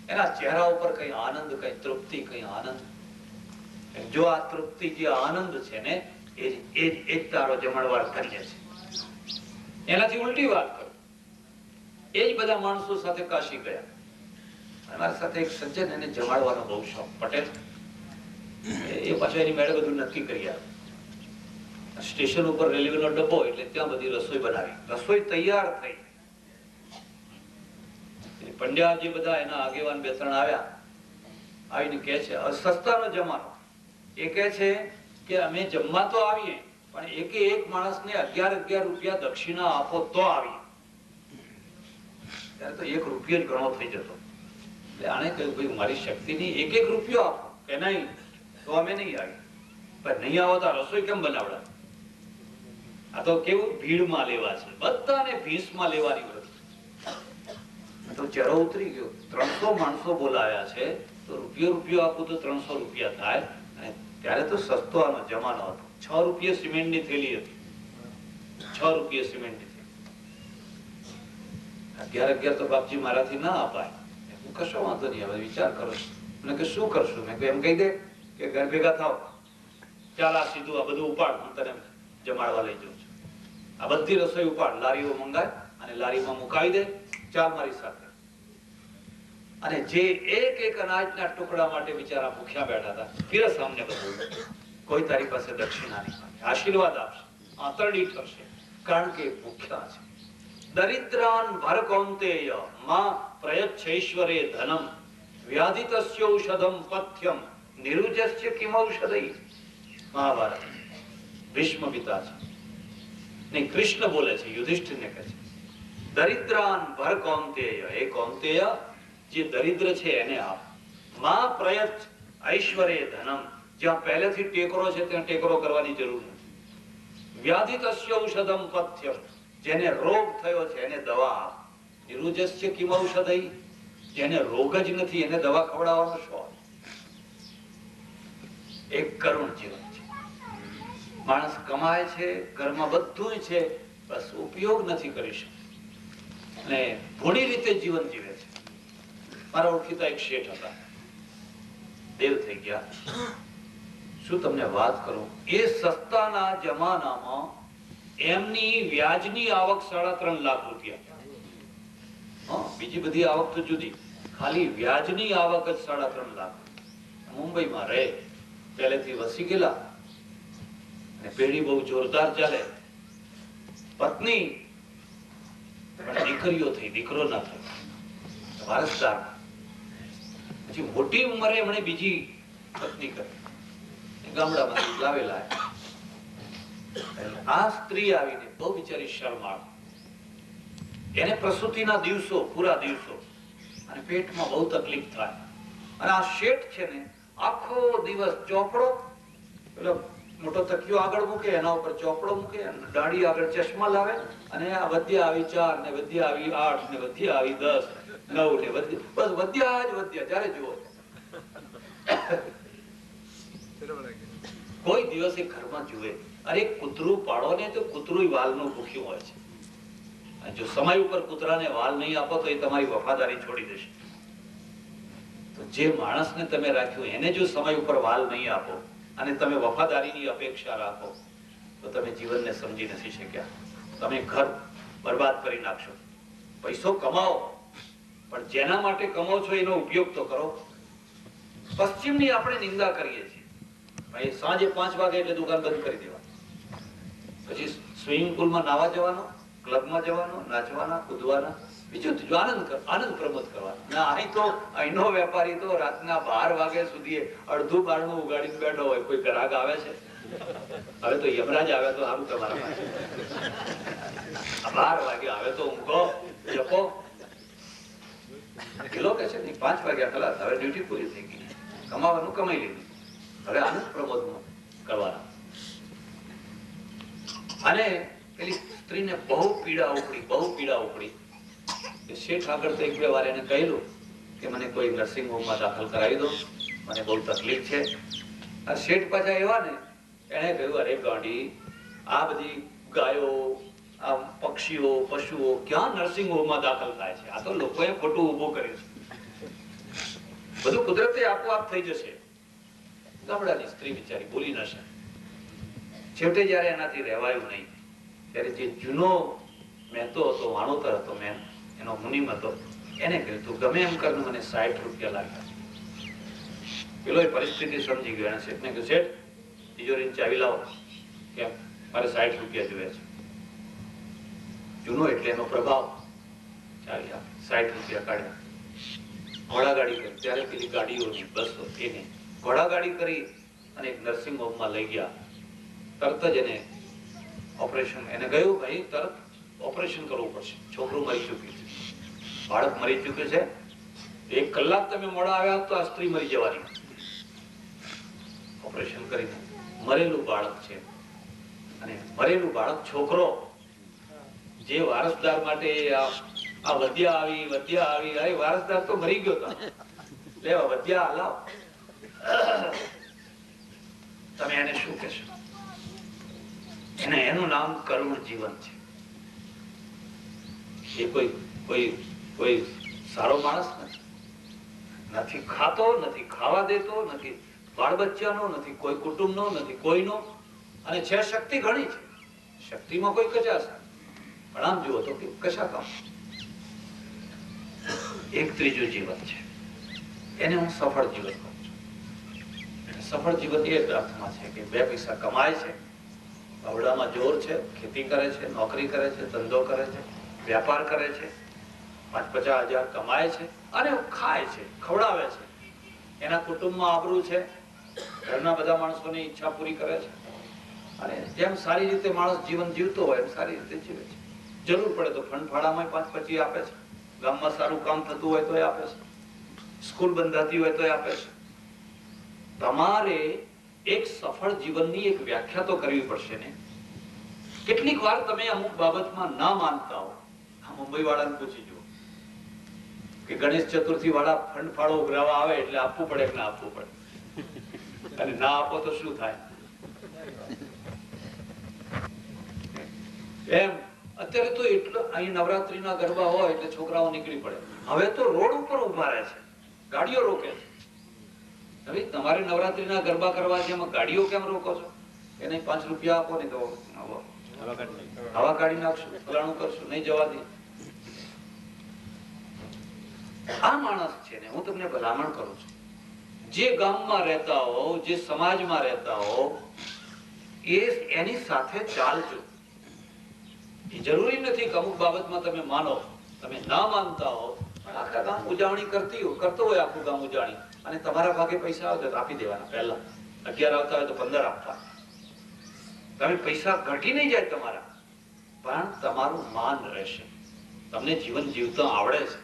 એના ચહેરા ઉપર કઈ આનંદ, કઈ તૃપ્તિ, કઈ આનંદ. જો આ તૃપ્તિ, જે આનંદ છે ને, એ જ તારો જમણવાર કરીએ છે. એનાથી ઉલટી વાત કરો. એ જ બધા માણસો સાથે કાશી ગયા. મારી સાથે એક સજ્જન, એને જમાડવાનો બહુ શોખ, પટેલ. એ પાછો એની મેળે બધું નક્કી કરી આવે. સ્ટેશન ઉપર રેલવેનો ડબ્બો, એટલે ત્યાં બધી રસોઈ બનાવી. રસોઈ તૈયાર થઈ. પંડ્યા જે બધા એના આગેવાન 2-3 આવ્યા, આવીને કહે છે, સસ્તાનો જમાનો. એ કહે છે કે અમે જમવા તો આવીએ, પણ એક માણસને 11 રૂપિયા દક્ષિણા આપો તો આવીએ. ત્યારે તો 1 રૂપિયો જ ઘણો થઈ જતો. એટલે આણે કહ્યું, ભાઈ મારી શક્તિ નહીં, 1 રૂપિયો આપો. કે નહીં તો અમે નહીં આવીએ. પણ નહીં આવો તો રસોઈ કેમ બનાવડા? આ તો કેવું ભીડમાં લેવા છે, બધાને ભીસમાં લેવાની વૃત્તિ. તો ચહેરો ઉતરી ગયો. 300 માણસો બોલાવ્યા છે, તો રૂપિયો આપું તો 300 રૂપિયા થાય. અને ત્યારે તો સસ્તો આનો જમાનો હતો. 6 રૂપિયા સિમેન્ટની થેલી હતી, 6 રૂપિયા સિમેન્ટની થેલી. 11 તો બાપજી મારાથી ના અપાય. હું કશો વાંધો નહીં, હવે વિચાર કરો. મને કે શું કરશું? મેં એમ કહી દે કે ઘર ભેગા થાવ, ચાલ આ સીધું આ બધું ઉપાડ, હું તને જમાડવા લઈ જાઉં છું. આ બધી રસોઈ ઉપાડ, લારીઓ મંગાય અને લારીમાં મુકાવી દે, ચાલ મારી સાથે. અને જે એક અનાજના ટુકડા માટે બિચારા ભૂખ્યા બેઠા હતા, ફિર સામને બધું. કોઈ તારી પાસે દક્ષિણા નહીં માંગે, આશીર્વાદ આપશે, આંતરડી ઠરશે, કારણ કે ભૂખ્યા છે. દરિદ્રાન ભર કૌંતેય માં પ્રયચ્છૈશ્વરે ધનમ વ્યાધિતસ્યૌષધમ પથ્યમ નિરુજસ્ય કિમૌષધૈ. મહાભારત. ભીષ્મ પિતા છે નહીં, કૃષ્ણ બોલે છે, યુધિષ્ઠિરને કહે છે, દરિદ્રાન ભર કૌંતેય, એ કૌંતેય જે દરિદ્ર છે એને આપ. માં પ્રયચ્છ ઐશ્વરે ધનમ, જ્યાં પહેલેથી ટેકરો છે ત્યાં ટેકરો કરવાની જરૂર નથી. વ્યાધિતસ્ય ઔષધમ પથ્યમ, જેને રોગ થયો છે એને દવા, નિરુજસ્ય કિમ ઔષધૈ, જેને રોગ જ નથી એને દવા ખવડાવવાનો શો? એક કરુણ જીવન છે. માણસ કમાય છે, ઘરમાં બધું છે, બસ ઉપયોગ નથી કરી શકતો અને ભોળી રીતે જીવન જીવે છે. મારા ઓળખીતા એક શેઠ હતા, દેવ થઈ ગયા. શું તમને વાત કરું, એ સસ્તાના જમાનામાં એમની વ્યાજની આવક 3.5 લાખ રૂપિયા. બીજી બધી આવક તો જુદી, ખાલી વ્યાજની આવક જ 3.5 લાખ. મુંબઈમાં રહે, પહેલેથી વસી ગયેલા અને પેઢી બહુ જોરદાર ચાલે. પત્ની પણ દીકરીઓ થઈ, દીકરો ના થયો, વારસદાર. પછી મોટી ઉંમરે એમણે બીજી પત્ની કરી, ગામડામાંથી લાવેલા. આ સ્ત્રી આવીને બહુ બિચારી શરમાળ, એને પ્રસૂતિના દિવસો, પૂરા દિવસો, અને પેટમાં બહુ તકલીફ થાય. અને આ શેઠ છે ને આખો દિવસ ચોપડો, પેલો મોટો તકિયો આગળ મૂકે, એના ઉપર ચોપડો મૂકે, દાઢી આગળ ચશ્મા લાવે, અને આ વધ્યા આવી 4 ને વધ્યા આવી 8 ને વધ્યા આવી 10, 9 ને વધ્યા, બસ વધ્યા જ વધ્યા. જ્યારે જુઓ કોઈ દિવસ એ ઘરમાં જુએ, અરે કૂતરું પાડો ને તો કૂતરું વાલનું ભૂખ્યું હોય છે. જો સમય ઉપર કૂતરાને વાલ નહીં આપો તો એ તમારી વફાદારી છોડી દેશે. તો જે માણસને તમે રાખ્યું એને જો સમય ઉપર વાલ નહીં આપો અને તમે વફાદારીની અપેક્ષા રાખો તો તમે જીવનને સમજી નથી શક્યા. તમે ઘર બરબાદ કરી નાખશો. પૈસો કમાઓ, પણ જેના માટે કમાઓ છો એનો ઉપયોગ તો કરો. પશ્ચિમની આપણે નિંદા કરીએ છીએ, ભાઈ સાંજે 5 વાગે એટલે દુકાન બંધ કરી દેવા, પછી સ્વિમિંગ પુલમાં નાવા જવાનો, ક્લબમાં જવાનો, નાચવાના, કૂદવાના, બીજું આનંદ પ્રમોદ કરવાનો. અહીં તો અહીંનો વેપારી તો રાતના 12 વાગ્યા સુધી અડધું બારણું ઉગાડીને બેઠો હોય. કોઈ ગ્રાહક આવે છે? હવે તો યમરાજ આવે તો સારું તમારા પાસે. 12 વાગે આવે તો ઊંઘો, જપો. કિલો કે છે 5 વાગ્યા ખલાસ, હવે ડ્યુટી પૂરી થઈ ગઈ, કમાવાનું કમાઈ લીધું, હવે આનંદ પ્રમોદ કરવાના. અને પેલી સ્ત્રીને બહુ પીડા ઉપડી. શેઠ આગળ તો 1-2 વાર એને કહેલું કે મને કોઈ નર્સિંગ હોમમાં દાખલ કરાવી દો, મને બહુ તકલીફ છે. આ શેઠ પાછા એવા ને, એને કહ્યું અરે ગાંડી, આ બધી ગાયો, આ પક્ષીઓ, પશુઓ ક્યાં નર્સિંગ હોમમાં દાખલ થાય છે? આ તો લોકોએ ખોટું ઊભું કર્યું છે, બધું કુદરતે આપોઆપ થઈ જશે. ગામડાની સ્ત્રી બિચારી બોલી ન શકે. છેવટે જયારે એનાથી રહેવાયું નહીં, ત્યારે જે જૂનો મહેતો હતો, વાણોતર હતો, એનો મુનિમ હતો, એને કહ્યું તું ગમે એમ કરીને મને 60 રૂપિયા લાગ્યા. પેલો એ પરિસ્થિતિ સમજી ગયો. એને શેઠને કહ્યું શેઠ તિજોરીની ચાવી લાવો, કેમ? મારે 60 રૂપિયા જોઈએ છે. જૂનો એટલે એનો પ્રભાવ. ચાવી આપે, 60 રૂપિયા કાઢ્યા. ઘોડાગાડી કરી, ત્યારે પેલી ગાડીઓની બસો, એને ઘોડાગાડી કરી અને એક નર્સિંગ હોમમાં લઈ ગયા. તરત જ એને ઓપરેશન, એને કહ્યું ભાઈ તરત ઓપરેશન કરવું પડશે, છોકરું મરી ચૂક્યું છે, બાળક મરી ચૂક્યું છે, 1 કલાક તમે મોડા આવ્યા તો આ સ્ત્રી મરી જવાની. ઓપરેશન કરીને મરેલું બાળક છે, અને મરેલું બાળક છોકરો, જે વારસદાર માટે આ વધ્યા આવી, અરે વારસદાર તો મરી ગયો હતો, લેવા વધ્યા લાવ. તમે એને શું કહેશો? એનું નામ કરુણ જીવન છે. એ કોઈ સારો માણસ નથી ખાતો, નથી ખાવા દેતો, નથી બાળ બચ્ચાનો, નથી કોઈ કુટુંબનો, નથી કોઈનો, અને છે શક્તિ ઘણી છે, શક્તિમાં કોઈ કચાશ. પણ આમ જુઓ તો કશા કામ. એક ત્રીજું જીવન છે, એને હું સફળ જીવન કહું છું. સફળ જીવન એ અર્થમાં છે કે 2 પૈસા કમાય છે, આવડામાં જોર છે, ખેતી કરે છે, નોકરી કરે છે, ધંધો કરે છે, વ્યાપાર કરે છે, 5-50 હજાર કમાય છે, અને ખાય છે, ખવડાવે છે, એના કુટુંબમાં આબરૂ છે, ઘરના બધા માણસોની ઈચ્છા પૂરી કરે છે, અને જેમ સારી રીતે માણસ જીવન જીવતો હોય એમ સારી રીતે જીવે છે. જરૂર પડે તો ફંડ ફાળામાં 5-25 આપે છે, ગામમાં સારું કામ થતું હોય તો આપે છે, સ્કૂલ બંધાતી હોય તો આપે છે. તમારે એક સફળ જીવનની એક વ્યાખ્યા તો કરવી પડશે ને. કેટલીક વાર તમે અમુક બાબતમાં ના માનતા હો. આ મુંબઈ વાળાને પૂછી જુઓ કે ગણેશ ચતુર્થી વાળા ફંડ ફાળો ઉઘરાવા આવે એટલે આપવું પડે કે ના આપવું પડે, અને ના આપો તો શું થાય? એમ અત્યારે તો એટલો અહીં નવરાત્રીના ગરબા હોય એટલે છોકરાઓ નીકળી પડે. હવે તો રોડ ઉપર ઉભા રહે છે, ગાડીઓ રોકે છે. હવે તમારે નવરાત્રીના ગરબા કરવા છે, એમાં ગાડીઓ કેમ રોકો છો? એને 5 રૂપિયા આપો ને તો હવા કાઢી નાખશું, ફલાણું કરશું, નહીં જવા દે. આ માણસ છે ને, હું તમને ભલામણ કરું છું, જે ગામમાં રહેતા હો, જે સમાજમાં રહેતા હો, એની સાથે ચાલજો. એ જરૂરી નથી કે અમુક બાબતમાં તમે માનો. તમે ના માનતા હો, આખા ગામ ઉજાવણી કરતો હોય આખું ગામ ઉજાવણી, અને તમારા ભાગે પૈસા આવે તો આપી દેવાના. પહેલા 11 આવતા હોય તો 15 આપવા. તમે પૈસા ઘટી નહીં જાય તમારા, પણ તમારું માન રહેશે. તમને જીવન જીવતા આવડે છે,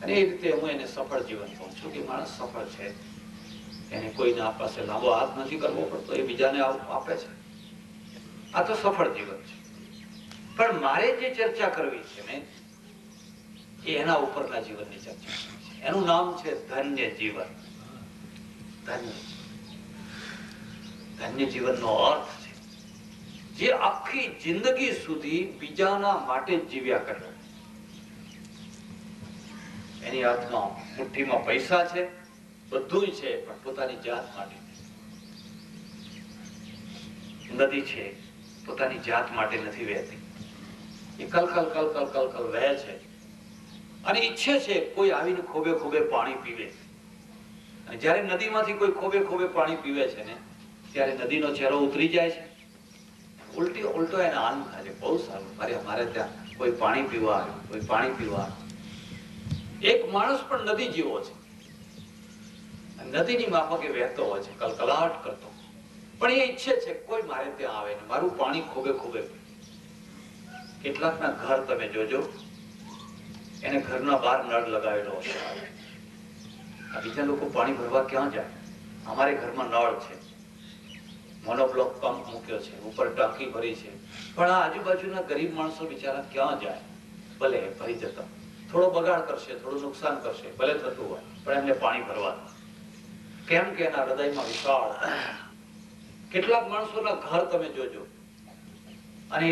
અને એ રીતે હું એને સફળ જીવન કહું છું કે માણસ સફળ છે. એને કોઈના પાસે લાંબો હાથ નથી કરવો પડતો, એ બીજાને આપે છે. આ તો સફળ જીવન છે. પણ મારે જે ચર્ચા કરવી છે ને, એ એના ઉપરના જીવનની ચર્ચા છે. એનું નામ છે ધન્ય જીવન. ધન્ય જીવનનો અર્થ છે જે આખી જિંદગી સુધી બીજાના માટે જીવ્યા કરે. એની હાથમાં મુઠ્ઠીમાં પૈસા છે, બધું છે, પણ પોતાની જાત માટે. નદી છે, પોતાની જાત માટે નથી વહેતી. એ કલકલ વહે છે, અને ઈચ્છે છે કોઈ આવીને ખોબે ખોબે પાણી પીવે. અને જયારે નદીમાંથી કોઈ ખોબે ખોબે પાણી પીવે છે ને, ત્યારે નદીનો ચહેરો ઉતરી જાય છે. ઉલટો એને આનંદ થાય છે, બહુ સારું, મારે ત્યાં કોઈ પાણી પીવા આવ્યું, કોઈ પાણી પીવા આવ્યું. એક માણસ પણ નદી જેવો છે, નદીની માફકે વહેતો હોય છે, કલકલાટ કરતો, પણ એ ઈચ્છે છે કોઈ મારે ત્યાં આવે ને મારું પાણી ખોબે ખોબે. કેટલાકના ઘર તમે જોજો, એને ઘરના બહાર નળ લગાવેલો હશે. આ બીજા લોકો પાણી ભરવા ક્યાં જાય? અમારે ઘરમાં નળ છે, મોનોબ્લોક પંપ મૂક્યો છે, ઉપર ટાંકી ભરી છે, પણ આ આજુબાજુના ગરીબ માણસો બિચારા ક્યાં જાય? ભલે ભરી જતા, થોડો બગાડ કરશે, થોડું નુકસાન કરશે, ભલે થતું હોય, પણ એમને પાણી ભરવા. કેમ કે એના હૃદયમાં વિશાળ. કેટલાક માણસોના ઘર તમે જોજો, અને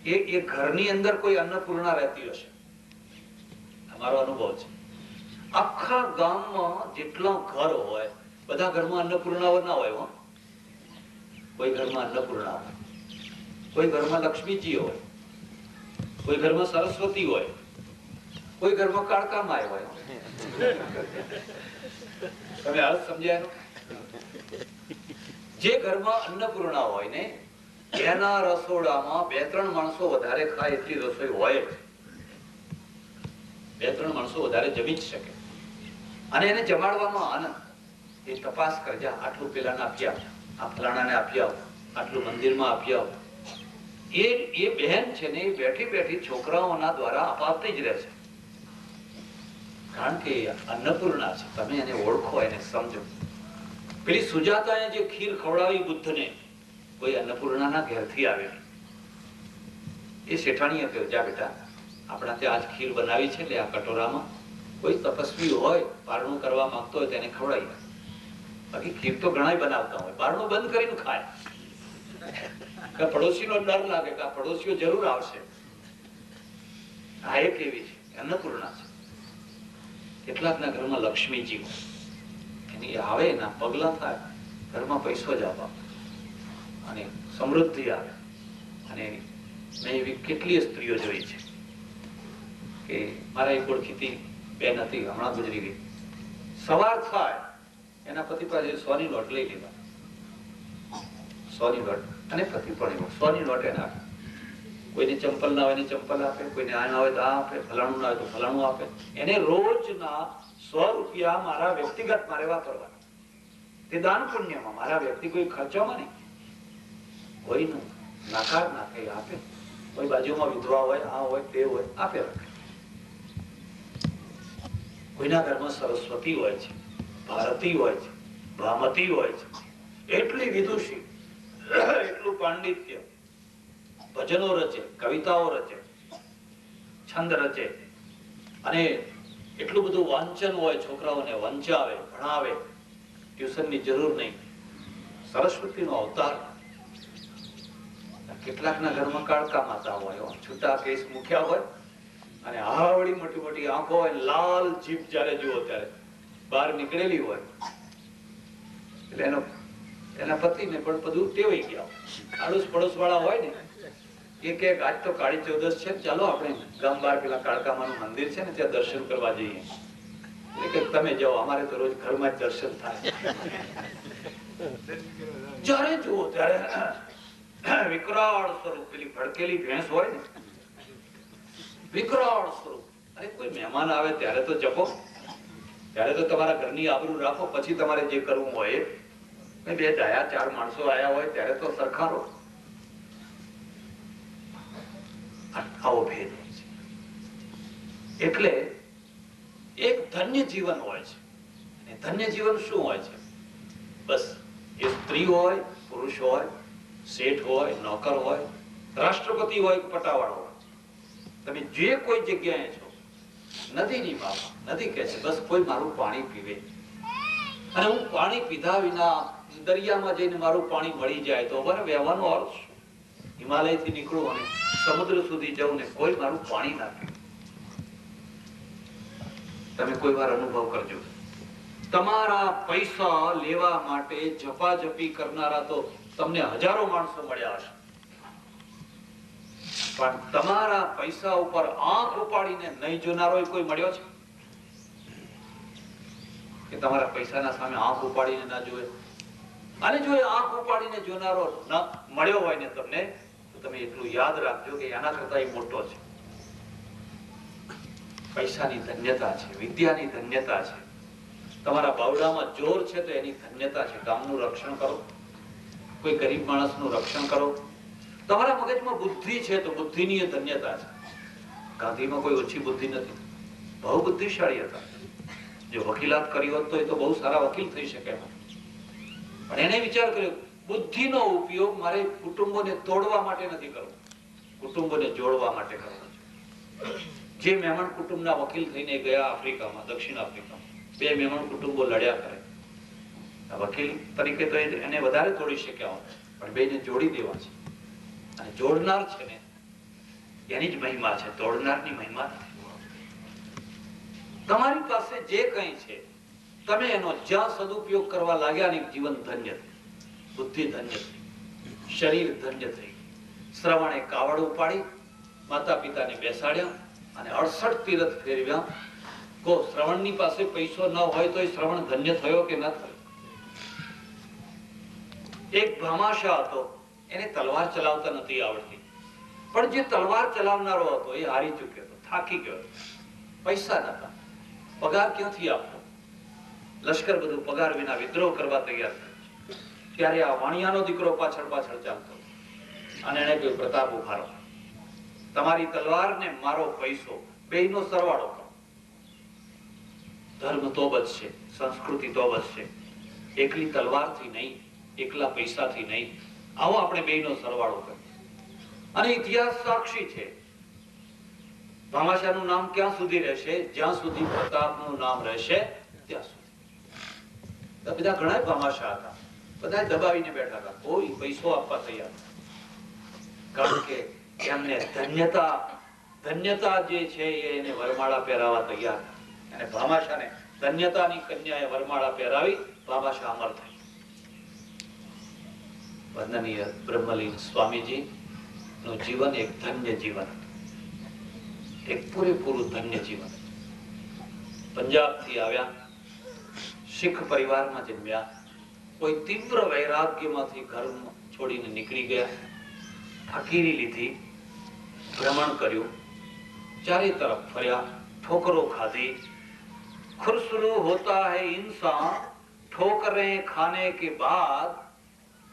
એ ઘરની અંદર કોઈ અન્નપૂર્ણા રહેતી હશે. અમારો અનુભવ છે. આખા ગામમાં જેટલા ઘર હોય, બધા ઘરમાં અન્નપૂર્ણાઓ ના હોય. કોઈ ઘરમાં અન્નપૂર્ણા હોય, કોઈ ઘરમાં લક્ષ્મીજી હોય, કોઈ ઘરમાં સરસ્વતી હોય, કોઈ ઘરમાં કાળકા માય હોય. તમે આ સમજાય? જે ઘરમાં અન્નપૂર્ણા હોય ને, એના રસોડામાં 2-3 માણસો વધારે ખાય એટલી રસોઈ હોય જ. 2-3 માણસો વધારે જમી જ શકે. અને એને જમાડવામાં આનંદ. એ તપાસ કરજા, આટલું પેલાને આપી આવ, આ ફલાણાને આપી આવ, આટલું મંદિરમાં આપી આવ. એ બહેન છે ને, એ બેઠી બેઠી છોકરાઓના દ્વારા અપાવતી જ રહે છે. કારણ કે અન્નપૂર્ણા છે. તમે એને ઓળખો, એને સમજો. પેલી સુજાતાએ જે ખીર ખવડાવી બુદ્ધને, કોઈ અન્નપૂર્ણાના ઘેરથી આવેલી. એ શેઠાણીએ કહ્યું, જા બેટા, આપણા ત્યાં આજ ખીર બનાવી છે, એટલે આ કટોરામાં કોઈ તપસ્વી હોય, પારણું કરવા માંગતો હોય તેને ખવડાવી. બાકી ખીર તો ઘણા બનાવતા હોય, બારણું બંધ કરીને ખાય. પડોશીનો ડર લાગે કે આ પડોશીઓ જરૂર આવશે. આ એક એવી છે, અન્નપૂર્ણા છે. કેટલાકના ઘરમાં લક્ષ્મીજી હોય, એની આવે એના પગલા થાય, ઘરમાં પૈસો જ આવે, અને સમૃદ્ધિ આવે. અને મેં એવી કેટલીય સ્ત્રીઓ જોઈ છે કે મારા એક ઓળખીતી બેન હતી, હમણાં ગુજરી ગઈ. સવાર થાય એના પતિ પાસે 100ની નોટ લઈ લીધા, 100ની નોટ, અને પતિ પણ 100ની નોટ એને આપે. કોઈને ચંપલ ના હોય ચંપલ આપે, કોઈને આ ના હોય તો આ આપે, ફલાણું ના હોય તો ફલાણું આપે. એને રોજના 100 રૂપિયા મારા વ્યક્તિગત મારે વાપરવાના. તે દાન પુણ્યમાં, મારા વ્યક્તિ કોઈ ખર્ચોમાં નહીં. કોઈનું નાકાર ના કઈ આપે. કોઈ બાજુમાં વિધવા હોય, આ હોય, તે હોય, આપે રાખે. કોઈના ઘરમાં સરસ્વતી હોય છે, ભારતી હોય છે, ભામતી હોય છે, એટલી વિદુષી, એટલું પાંડિત્ય, ભજનો રચે, કવિતાઓ રચે, છંદ રચે, અને એટલું બધું વાંચન હોય, છોકરાઓને વંચાવે, ભણાવે, ટ્યુશનની જરૂર નહીં. સરસ્વતીનો અવતાર. કેટલાકના ઘરમાં કાળકા માતા હોય, છૂટા કેસ મૂક્યા હોય, અને આવડી મોટી મોટી આંખો હોય, લાલ જીભ જ્યારે જુઓ ત્યારે બહાર નીકળેલી હોય, એટલે એના પતિને પણ બધું ટેવાઈ ગયા. આડોશ પડોશ વાળા હોય ને એ કે આજ તો કાળી ચૌદશ છે, ચાલો આપણે ગામ બહાર પેલા કાળકામાનું મંદિર છે ને ત્યાં દર્શન કરવા જઈએ. એટલે કે તમે જાઓ, અમારે તો રોજ ઘરમાં જ દર્શન થાય. જ્યારે જુઓ ત્યારે વિકરાળ સ્વરૂપ, પેલી ભડકેલી ભેંસ હોય ને, વિકરાળ સ્વરૂપ. અરે કોઈ મહેમાન આવે ત્યારે તો જપો, ત્યારે તો તમારા ઘરની આબરૂ રાખો, પછી તમારે જે કરવું હોય. બે ડાયા ચાર માણસો આયા હોય ત્યારે તો સરખારો. આવો ભેદ હોય છે. એટલે એક ધન્ય જીવન હોય છે. અને ધન્ય જીવન શું હોય છે? બસ એ સ્ત્રી હોય, પુરુષ હોય, શેઠ હોય, નોકર હોય, રાષ્ટ્રપતિ હોય, પટાવાળો હોય, તમે જે કોઈ જગ્યાએ છો, નદીની બાબા, નદી કહે છે બસ કોઈ મારું પાણી પીવે, અને હું પાણી પીધા વિના દરિયામાં જઈને મારું પાણી મળી જાય તો મને વહેવાનો અર્થ શું? હિમાલયથી નીકળું અને સમુદ્ર સુધી જવું ને કોઈ મારું પાણી ના પીવે. તમે કોઈ વાર અનુભવ કરજો. તમારા પૈસા લેવા માટે ઝપાઝપી કરનારા તો તમને હજારો માણસો મળ્યા હશે, પણ તમારા પૈસા ઉપર આંખ ઉપાડીને નહીં જોનારો કોઈ મળ્યો છે કે તમારા પૈસાના સામે આંખ ઉપાડીને ના જોવે? અને જો આંખ ઉપાડીને જોનારો ન મળ્યો હોય ને તમને, તો તમે એટલું યાદ રાખજો કે આના કરતા એ મોટો છે. પૈસાની ધન્યતા છે, વિદ્યાની ધન્યતા છે, તમારા બાવડામાં જોર છે તો એની ધન્યતા છે. ગામનું રક્ષણ કરો, કોઈ ગરીબ માણસનું રક્ષણ કરો. તમારા મગજમાં બુદ્ધિ છે તો બુદ્ધિની એ ધન્યતા છે. ગાંધીમાં કોઈ ઓછી બુદ્ધિ નથી, બહુ બુદ્ધિશાળી હતા. જો વકીલાત કરી હોત તો એ તો બહુ સારા વકીલ થઈ શકે, પણ એને વિચાર કર્યો બુદ્ધિનો ઉપયોગ મારે કુટુંબોને તોડવા માટે નથી કરવો, કુટુંબોને જોડવા માટે કરવો છે. જે મહેમાન કુટુંબના વકીલ થઈને ગયા આફ્રિકામાં, દક્ષિણ આફ્રિકામાં, બે મહેમાન કુટુંબો લડ્યા કરે. વકીલ તરીકે તો એને વધારે તોડી શક્યા હોત, પણ બેને જોડી દેવા છે. અને જોડનાર છે ને એની જ મહિમા છે, તોડનારની મહિમા નથી. તમારી પાસે જે કંઈ છે તમે એનો જ્યાં સદુપયોગ કરવા લાગ્યા ને જીવન ધન્ય થયું, બુદ્ધિ ધન્ય થઈ, શરીર ધન્ય થઈ. શ્રવણે કાવડ ઉપાડી માતા પિતાને બેસાડ્યા અને 68 તીરથ ફેરવ્યા. કો શ્રવણની પાસે પૈસો ન હોય તો એ શ્રવણ ધન્ય થયો કે ન થયો? એક ભામાશા હતો, એને તલવાર ચલાવતા નથી આવડતી, પણ જે તલવાર ચલાવનારો હતો એ હારી ચૂક્યો હતો, થાકી ગયો, પૈસા નતા, પગાર ક્યાંથી આપવો? લશ્કર બધું પગાર વિના વિદ્રોહ કરવા તૈયાર થયો. ત્યારે આ વાણિયાનો દીકરો પાછળ પાછળ ચાલતો અને એને કહ્યું પ્રતાપ ઉભારો, તમારી તલવાર ને મારો પૈસો બેયનો સરવાળો કરો. ધર્મ તો બચશે, સંસ્કૃતિ તો બચશે, એકલી તલવારથી નહીં, એકલા પૈસાથી નહીં. આવો આપણે બેયનો સરવાળો કરીએ. અને ઇતિહાસ સાક્ષી છે, ભામાશાહનું નામ ક્યાં સુધી રહેશે? જ્યાં સુધી પ્રતાપનું નામ રહેશે ત્યાં સુધી. બધા ઘણા ભામાશાહ હતા, બધા દબાવીને બેઠા હતા, કોઈ પૈસો આપવા તૈયાર નથી. કારણ કે એમને ધન્યતા જે છે એને વરમાળા પહેરાવા તૈયાર. અને ભામાશાહને ધન્યતાની કન્યાએ વરમાળા પહેરાવી, ભામાશાહ અમર થઈ. વંદનીય બ્રહ્મલીન સ્વામીજી નું જીવન એક ધન્ય જીવન, એક પૂરેપૂરું ધન્ય જીવન. પંજાબ થી આવ્યા, શીખ પરિવારમાં જન્મ્યા, કોઈ તીવ્ર વૈરાગ્યમાંથી ઘર છોડીને નીકળી ગયા, ફકીરી લીધી, ભ્રમણ કર્યું, ચારે તરફ ફર્યા, ઠોકરો ખાધી. खुरसरू होता है इंसान ठोकरें खाने के बाद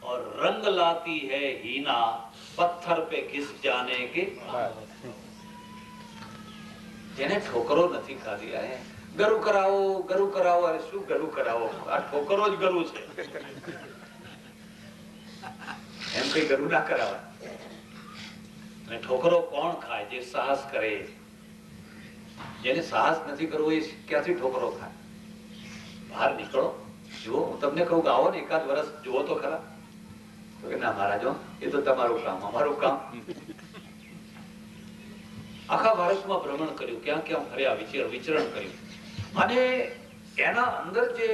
और रंग लाती है हीना पत्थर पे घिस जाने के बाद. જેને ઠોકરો નથી ખાધી, આ ગરુ કરાવો, અરે શું ગરુ કરાવો, આ ઠોકરો જ ગરુ છે. એમ કઈ ગરું ના કરાવાય. અને ઠોકરો કોણ ખાય? જે સાહસ કરે. જેને સાહસ નથી કરવું એ ક્યાંથી ઠોકરો ખાય? બહાર નીકળો, જુઓ. હું તમને કહું કે આવો ને એકાદ વર્ષ જુઓ તો ખરા. તો કે ના મહારાજ, એ તો તમારું કામ, અમારું કામ. આખા ભારતમાં ભ્રમણ કર્યું, ક્યાં ક્યાં ફર્યા, વિચરણ કર્યું. અને એના અંદર જે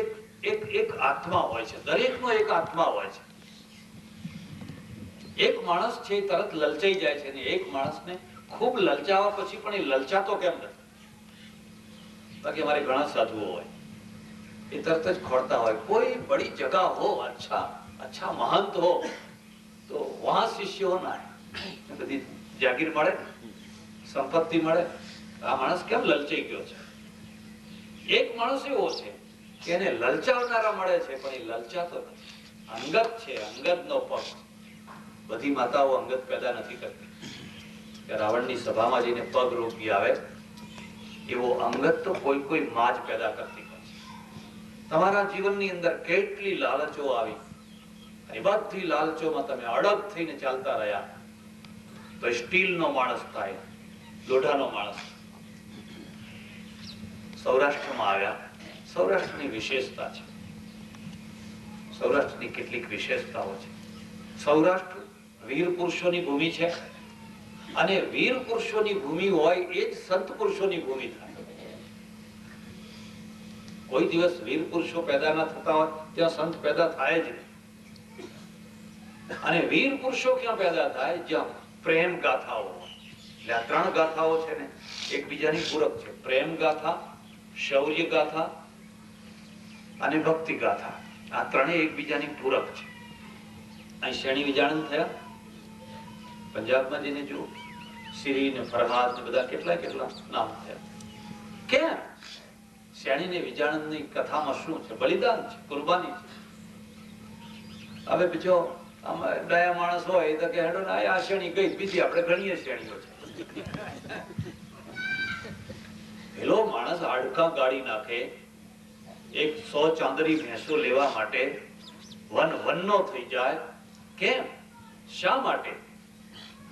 એક આત્મા હોય છે, દરેકનો એક આત્મા હોય છે. એક માણસ છે તરત લલચાઈ જાય છે, ને એક માણસને ખૂબ લલચાવા પછી પણ એ લલચાતો કેમ નથી? બાકી અમારે ઘણા સાધુઓ હોય, એ તરત જ ખોળતા હોય. કોઈ બડી જગા હો, अच्छा महंत हो तो वहां शिष्य होना है. બધી જાગીર મળે, સંપત્તિ મળે. આ માણસ કેમ લલચાઈ ગયો છે? એક માણસ એવો છે કે એને લલચાવનારા મળે છે, પણ એ લલચાતો નથી. અંગત છે, અંગતનો પગ. બધી માતાઓ અંગત પેદા નથી કરતી. કે રાવણની સભામાં જઈને પગ રોપી આવે એવો અંગત તો કોઈ માં જ પેદા કરતી હોય છે. તમારા જીવનની અંદર કેટલી લાલચો આવી, અને બધી લાલચોમાં તમે અડગ થઈને ચાલતા રહ્યા તો સ્ટીલનો માણસ થાય, લોઢાનો માણસ. સૌરાષ્ટ્રમાં આવ્યા. સૌરાષ્ટ્રની વિશેષતા છે. સૌરાષ્ટ્રની કેટલીક વિશેષતાઓ છે. સૌરાષ્ટ્ર વીર પુરુષોની ભૂમિ છે, અને વીર પુરુષોની ભૂમિ હોય એ જ સંત પુરુષોની ભૂમિ થાય. કોઈ દિવસ વીર પુરુષો પેદા ના થતા હોય ત્યાં સંત પેદા થાય જ નહીં. અને વીર પુરુષો ક્યાં પેદા થાય? જ્યાં પ્રેમ ગાથાઓ હોય. એટલે આ ત્રણ ગાથાઓ છે ને એકબીજાની પૂરક છે. પ્રેમ ગાથા, શૌર્ય ગાથા અને ભક્તિ ગાથા. આ ત્રણેય એકબીજાની પૂરક છે. અહીં શેણી વિજાણન થયા. પંજાબમાં જઈને જુઓ, સિરી ને ફરહાદ ને બધા કેટલા નામ થયા. કેમ? શેણી ને વિજાણનની કથામાં શું છે? બલિદાન છે, કુરબાની છે. હવે બીજો દયા માણસ હોય તો કે હેડો આ શેણી ગઈ, બીજી આપણે ઘણી શેણીઓ છે. પેલો માણસ હાડકા ગાડી નાખે 100 ચાંદરી ભેંસો લેવા માટે વનનો થઈ જાય. કેમ? શા માટે?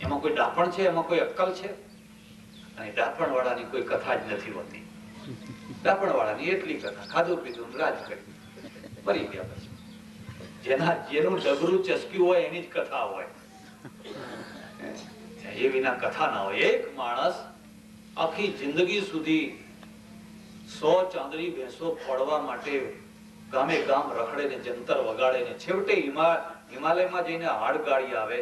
એમાં કોઈ ડાપણ છે? એમાં કોઈ અક્કલ છે? અને ડાપણ વાળાની કોઈ કથા જ નથી હોતી. ડાપણ વાળાની એટલી કથા, ખાધું પીધું રાજ કરી મરી ગયા. પછી જેનું ડબરું ચસક્યું હોય એની જ કથા હોય, એ વિના કથા ના હોય. એક માણસ આખી જિંદગી સુધી 100 ચાંદરી ભેંસો ફોડવા માટે ગામે ગામ રખડે ને જંતર વગાડે ને છેવટે હિમાલયમાં જઈને હાડ ગાડી આવે.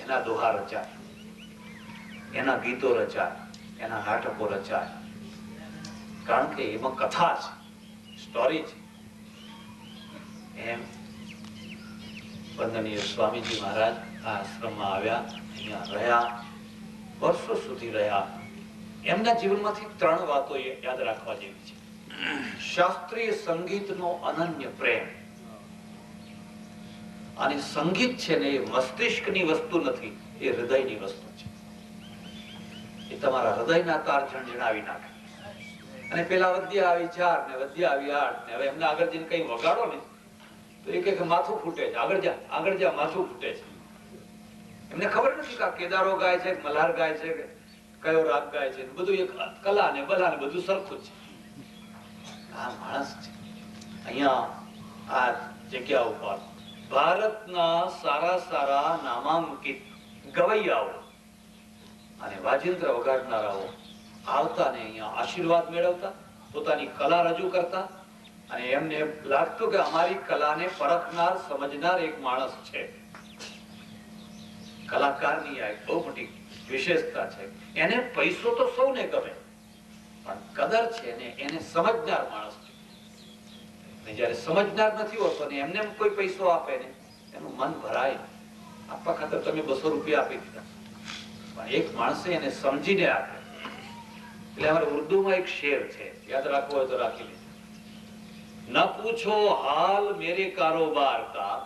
એના દોહા રચાય, એના ગીતો રચાય, એના નાટકો રચાય. કારણ કે એમાં કથા છે, સ્ટોરી છે. એમ વંદનીય સ્વામીજી મહારાજ આ આશ્રમમાં આવ્યા, અહીંયા રહ્યા, વર્ષો સુધી રહ્યા. એમના જીવનમાંથી 3 વાતો યાદ રાખવા જેવી છે. શાસ્ત્રીય સંગીતનો અનન્ય પ્રેમ. અને સંગીત છે ને એ મસ્તિષ્કની વસ્તુ નથી, એ હૃદયની વસ્તુ છે. એ તમારા હૃદયના તાર ઝણઝણાવી નાખે. અને પેલા વદ્યા આવી 4 ને વદ્યા આવી 8 ને હવે એમને આગળ જઈને કઈ વગાડો ને તો એ કે માથું ફૂટે છે, આગળ જા માથું ફૂટે છે. એમને ખબર નથી કે કેદારો ગાય છે, મલ્હાર ગાય છે, કયો રાગ ગાય છે. બધું એક કલા ને બલા ને બધું સરખું છે. આ માણસ છે. અહીંયા આ જગ્યા ઉપર ભારતના સારા નામાંકિત ગવૈયાઓ અને વાજિંત્ર વગાડનારાઓ આવતા ને અહીંયા આશીર્વાદ મેળવતા, પોતાની કલા રજૂ કરતા. અને એમને લાગતું કે અમારી કલાને પરખનાર, સમજનાર એક માણસ છે. કલાકારની આ એક બહુ મોટી વિશેષતા છે. એને પૈસો તો સૌને ગમે, પણ કદર છે ને એને સમજનાર માણસ છે. જયારે સમજનાર નથી હોતો ને એમને કોઈ પૈસો આપે ને એનું મન ભરાય. આપવા ખાતર તમે 200 રૂપિયા આપી દીધા, પણ એક માણસે એને સમજીને આપે. એટલે અમારે ઉર્દુમાં એક શેર છે, યાદ રાખવો હોય તો રાખી લેજો. ન પૂછો હાલ મેરે કારોબાર કા,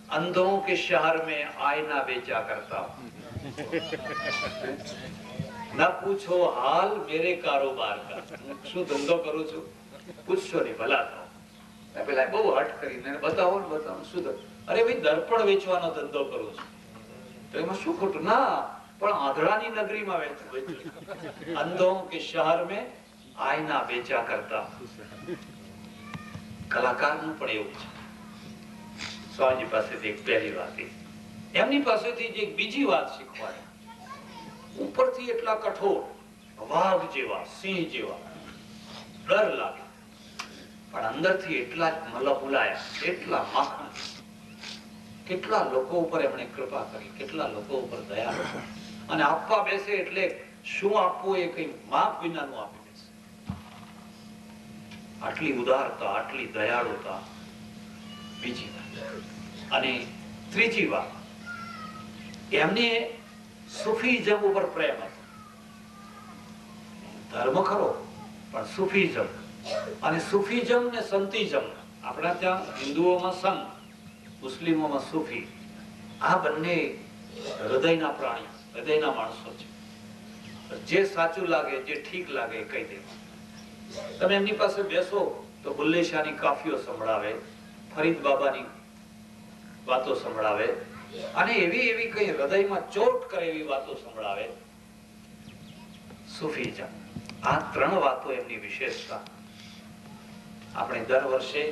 અંધોं के शहर में आईना बेचा करता हूं. न पूछो हाल मेरे कारोबार का, શું ધંધો કરું છું પૂછશો નહીં, ભલા થાવ. પેલા બહુ હટ કરીને બતાવો ને બતાવો. શું અરે ભાઈ દર્પણ વેચવાનો ધંધો કરું છું. તો એમાં શું ખોટું? ના, પણ આંધળાની નગરીમાં વેચવું. અંધો કે શહેર મેં આયના બેચા કરતા. કલાકારનું પણ એવું છે. સ્વામી પાસેથી એક પહેલી વાત, એમની પાસેથી એક બીજી વાત શીખવાડી. ઉપરથી એટલા કઠોર, વાઘ જેવા, સિંહ જેવા, ડર લાગે, પણ અંદરથી એટલા જ મલમુલાયા, એટલા માખણ. કેટલા લોકો ઉપર એમણે કૃપા કરી, કેટલા લોકો ઉપર દયા કરી. અને આપવા બેસે એટલે શું આપવું એ કઈ માપ વિનાનું આપી બેસે. આટલી ઉદારતા, આટલી દયાળુતા. બીજી વાત. અને ત્રીજી વાત, એમને સુફીઝમ ઉપર પ્રેમ હતો. ધર્મ ખરો, પણ સુફીઝમ. અને સુફીઝમ ને સંતિઝમ, આપણા ત્યાં હિન્દુઓમાં સંત, મુસ્લિમોમાં સુફી. આ બંને હૃદયના પ્રાણી, હૃદયના માણસો છે. જે સાચું લાગે, જે ઠીક લાગે એ કહી દે. તમે એમની પાસે બેસો તો બુલ્લે શાહની કાફીઓ સંભળાવે, ફરીદ બાબાની વાતો સંભળાવે, અને એવી એવી કઈ હૃદયમાં ચોટ કરે એવી વાતો સંભળાવે. સુફીઝમ. આ ત્રણ વાતો એમની વિશેષતા. આપણે દર વર્ષે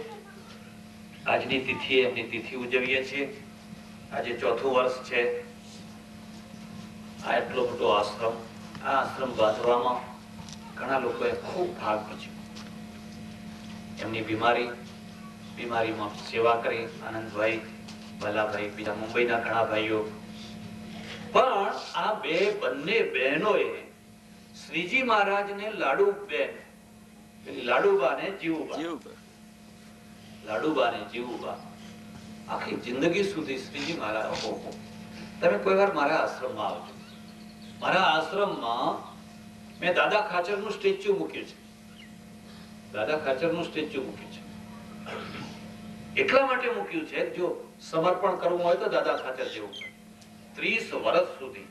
આજની તિથિએ એમની તિથિ ઉજવીએ છીએ. આજે 4થું વર્ષ છે. આ એટલો મોટો આશ્રમ, આ આશ્રમ બાંધવામાં ઘણા લોકોએ ખૂબ ભાગ ભજવ્યો. એમની બીમારીમાં સેવા કરી. આનંદભાઈ, ભલાભાઈ, બીજા મુંબઈના ઘણા ભાઈઓ. પણ આ બંને બહેનોએ શ્રીજી મહારાજને લાડુબેન, લાડુબા ને જીવુબા આખી જિંદગી સુધી શ્રીજી મહારાજ. તમે કોઈ વાર મારા આશ્રમમાં આવજો. મારા આશ્રમમાં મેં દાદા ખાચરનું સ્ટેચ્યુ મૂક્યું છે. દાદા ખાચરનું સ્ટેચ્યુ મૂક્યું છે. એટલા માટે મૂક્યું છે, જો સમર્પણ કરવું હોય તો દાદા ખાચર જેવું. 30 વર્ષ સુધી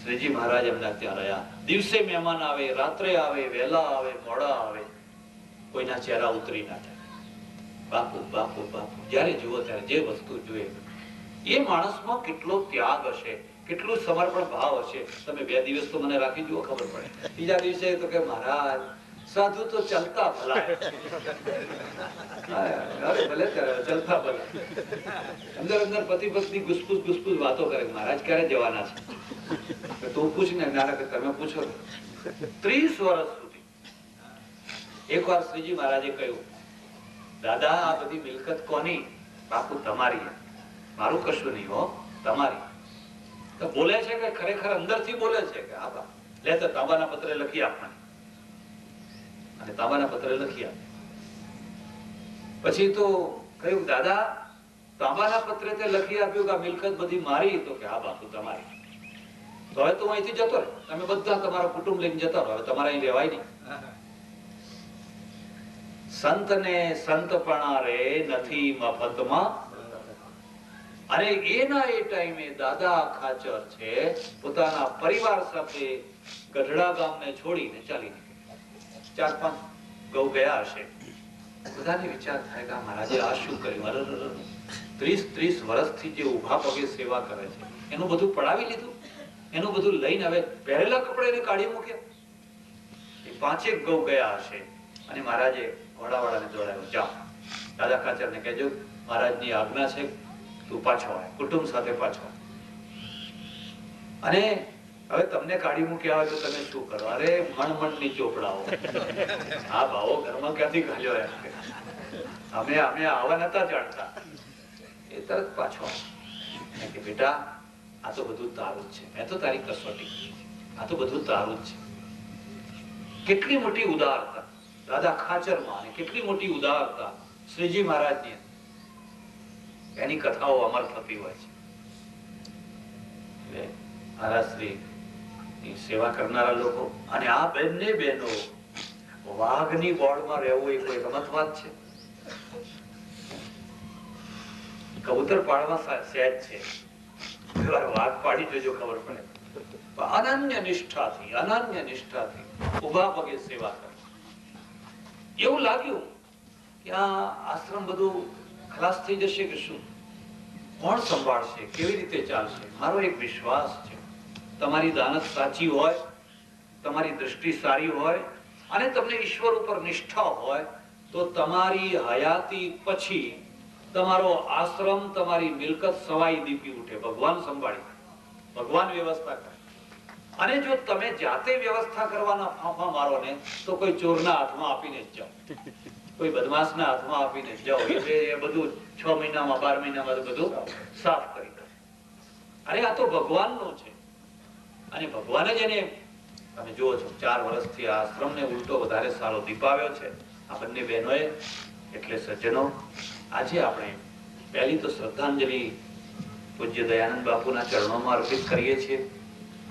શ્રીજી મહારાજ એમના ત્યાં રહ્યા. દિવસે મહેમાન આવે, રાત્રે આવે, વહેલા આવે, મોડા આવે, કોઈના ચહેરા ઉતરી ના જાય. બાપુ બાપુ બાપુ, જયારે જુઓ ત્યારે જે વસ્તુ જોઈએ. એ માણસમાં કેટલો ત્યાગ હશે, કેટલું સમર્પણ ભાવ હશે. તમે 2 દિવસ તો મને રાખી જુઓ, ખબર પડે. બીજા દિવસે તો કે મહારાજ સાધુ તો ચલતા ભલા, ભલે ચલતા ભલા. અંદર અંદર પતિ પત્ની ગુસપુસ વાતો કરે. મહારાજ ક્યારે જવાના છે? તું પૂછ ને, તમે પૂછો. 30 વર્ષ સુધી. એકવાર શ્રીજી મહારાજે કહ્યું, દાદા આ બધી મિલકત કોની? બાપુ તમારી. મારું કશું નહીં હો, તમારી. તો બોલે છે કે ખરેખર અંદરથી બોલે છે કે હા બા લે તો તાંબાના પત્રે લખી આપવાની. અને તાંબાના પત્રે લખી આપ. પછી તો કહ્યું, દાદા તાંબાના પત્રે તે લખી આપ્યું કે આ મિલકત બધી મારી? તો કે હા બાપુ તમારી. તો હવે તું અહીંથી જતો રહે, તમે બધા તમારા કુટુંબ લઈને જતા રહો, હવે તમારે અહીં રહેવાય નહીં. સંતને સંતપણા રે નથી મફતમાં. અને એના એ ટાઈમે દાદા ખાચર છે પોતાના પરિવાર સાથે ગઢડા ગામને છોડીને ચાલી નીકળ્યા. 4-5 ગૌ ગયા હશે. બધાને વિચાર થાય કે મહારાજે આ શું કર્યું? 30 વર્ષથી જે ઉભા પગે સેવા કરે છે એનું બધું પડાવી લીધું, એનું બધું લઈને હવે પહેરેલા કપડા એને કાઢી મૂક્યા. એ 5 ગૌ ગયા હશે. અને મહારાજે ઘોડાવાળાને દોડાવ્યો, જાઓ દાદા ખાચરને કહેજો મહારાજની આજ્ઞા છે, તું પાછો આય, કુટુંબ સાથે પાછો. અને હવે તમને કાઢી મૂક્યા હોય તો તમે શું કરો? અરે મણની ચોપડાઓ. આ ભાવો ઘરમાં ક્યાંથી ઘાલ્યો? અમે આવા નતા જાણતા. એ તરત પાછો કે બેટા આ તો બધું તારું જ છે, મેં તો તારી કસોટી, આ તો બધું તારું જ છે. કેટલી મોટી ઉદારતા દાદા ખાચરમાં, અને કેટલી મોટી ઉદારતા શ્રીજી મહારાજની. એની કથાઓ અમર થતી હોય છે. મહારાજ શ્રી સેવા કરનારા લોકો. અને આ બંને બહેનો વાઘની બોર્ડમાં રહેવું એ કોઈ રમત વાત છે? કબૂતર પાડવા સહેજ છે, વાઘ પાડી જોજો, ખબર પડે. અનન્ય નિષ્ઠાથી ઉભા પગે સેવા કરે. એવું લાગ્યું કે આ આશ્રમ બધું ખલાસ થઈ જશે કે શું, કોણ સંભાળશે, કેવી રીતે ચાલશે? મારો એક વિશ્વાસ છે, તમારી દાનત સાચી હોય, તમારી દૃષ્ટિ સારી હોય અને તમને ઈશ્વર ઉપર નિષ્ઠા હોય તો તમારી હયાતી પછી તમારો આશ્રમ, તમારી મિલકત સવાઈ દીપી ઉઠે. ભગવાન સંભાળી, ભગવાન વ્યવસ્થા કરે. અને જો તમે જાતે વ્યવસ્થા કરવાના ફાંફા મારો ને તો કોઈ ચોરના હાથમાં આપીને જ જાઓ, કોઈ બદમાશના હાથમાં આપીને જ જાઓ. એ બધું 6 મહિનામાં 12 મહિનામાં બધું સાફ કરી દે. અરે આ તો ભગવાનનું છે અને ભગવાન જ એને, તમે જુઓ છો 4 વર્ષથી આ આશ્રમને ઉલટો વધારે સારો દીપાવ્યો છે આ બંને બહેનોએ. એટલે સજ્જનો, આજે આપણે પહેલી તો શ્રદ્ધાંજલિ પૂજ્ય દયાનંદ બાપુના ચરણોમાં અર્પિત કરીએ છીએ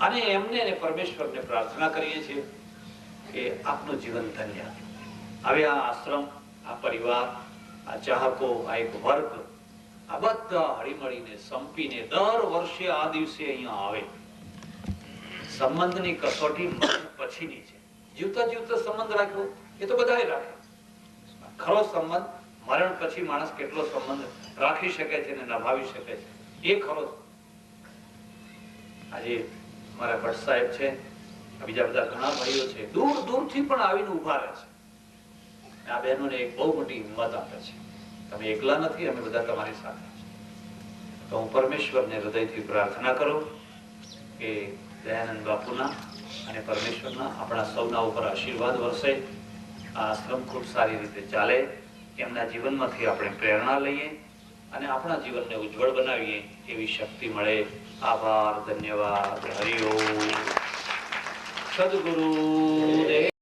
અને એમને અને પરમેશ્વરને પ્રાર્થના કરીએ છીએ કે આપનું જીવન ધન્ય. હવે આ આશ્રમ, આ પરિવાર, આ ચાહકો, આ એક વર્ગ, આ બધા હળીમળીને સંપીને દર વર્ષે આ દિવસે અહીંયા આવે. સંબંધની કસોટી પછીની છે. જીવતા જીવતા સંબંધ રાખ્યો એ તો બધાએ રાખે. ખરો સંબંધ મરણ પછી માણસ કેટલો સંબંધ રાખી શકે છે અને નિભાવી શકે છે એ ખરો. આજે મારા ભટ્ટ સાહેબ છે, બીજા બધા ઘણા ભાઈઓ છે, દૂર દૂરથી પણ આવીને ઉભા રહે છે. આ બહેનોને એક બહુ મોટી હિંમત આપે છે. તમે એકલા નથી, અમે બધા તમારી સાથે. તો હું પરમેશ્વરને હૃદયથી પ્રાર્થના કરું કે દયાનંદ બાપુના અને પરમેશ્વરના આપણા સૌના ઉપર આશીર્વાદ વરસે, આ આશ્રમ ખૂબ સારી રીતે ચાલે, એમના જીવનમાંથી આપણે પ્રેરણા લઈએ અને આપણા જીવનને ઉજ્જવળ બનાવીએ એવી શક્તિ મળે. આભાર, ધન્યવાદ. હરિ ઓમ. સદગુરુ દેવ.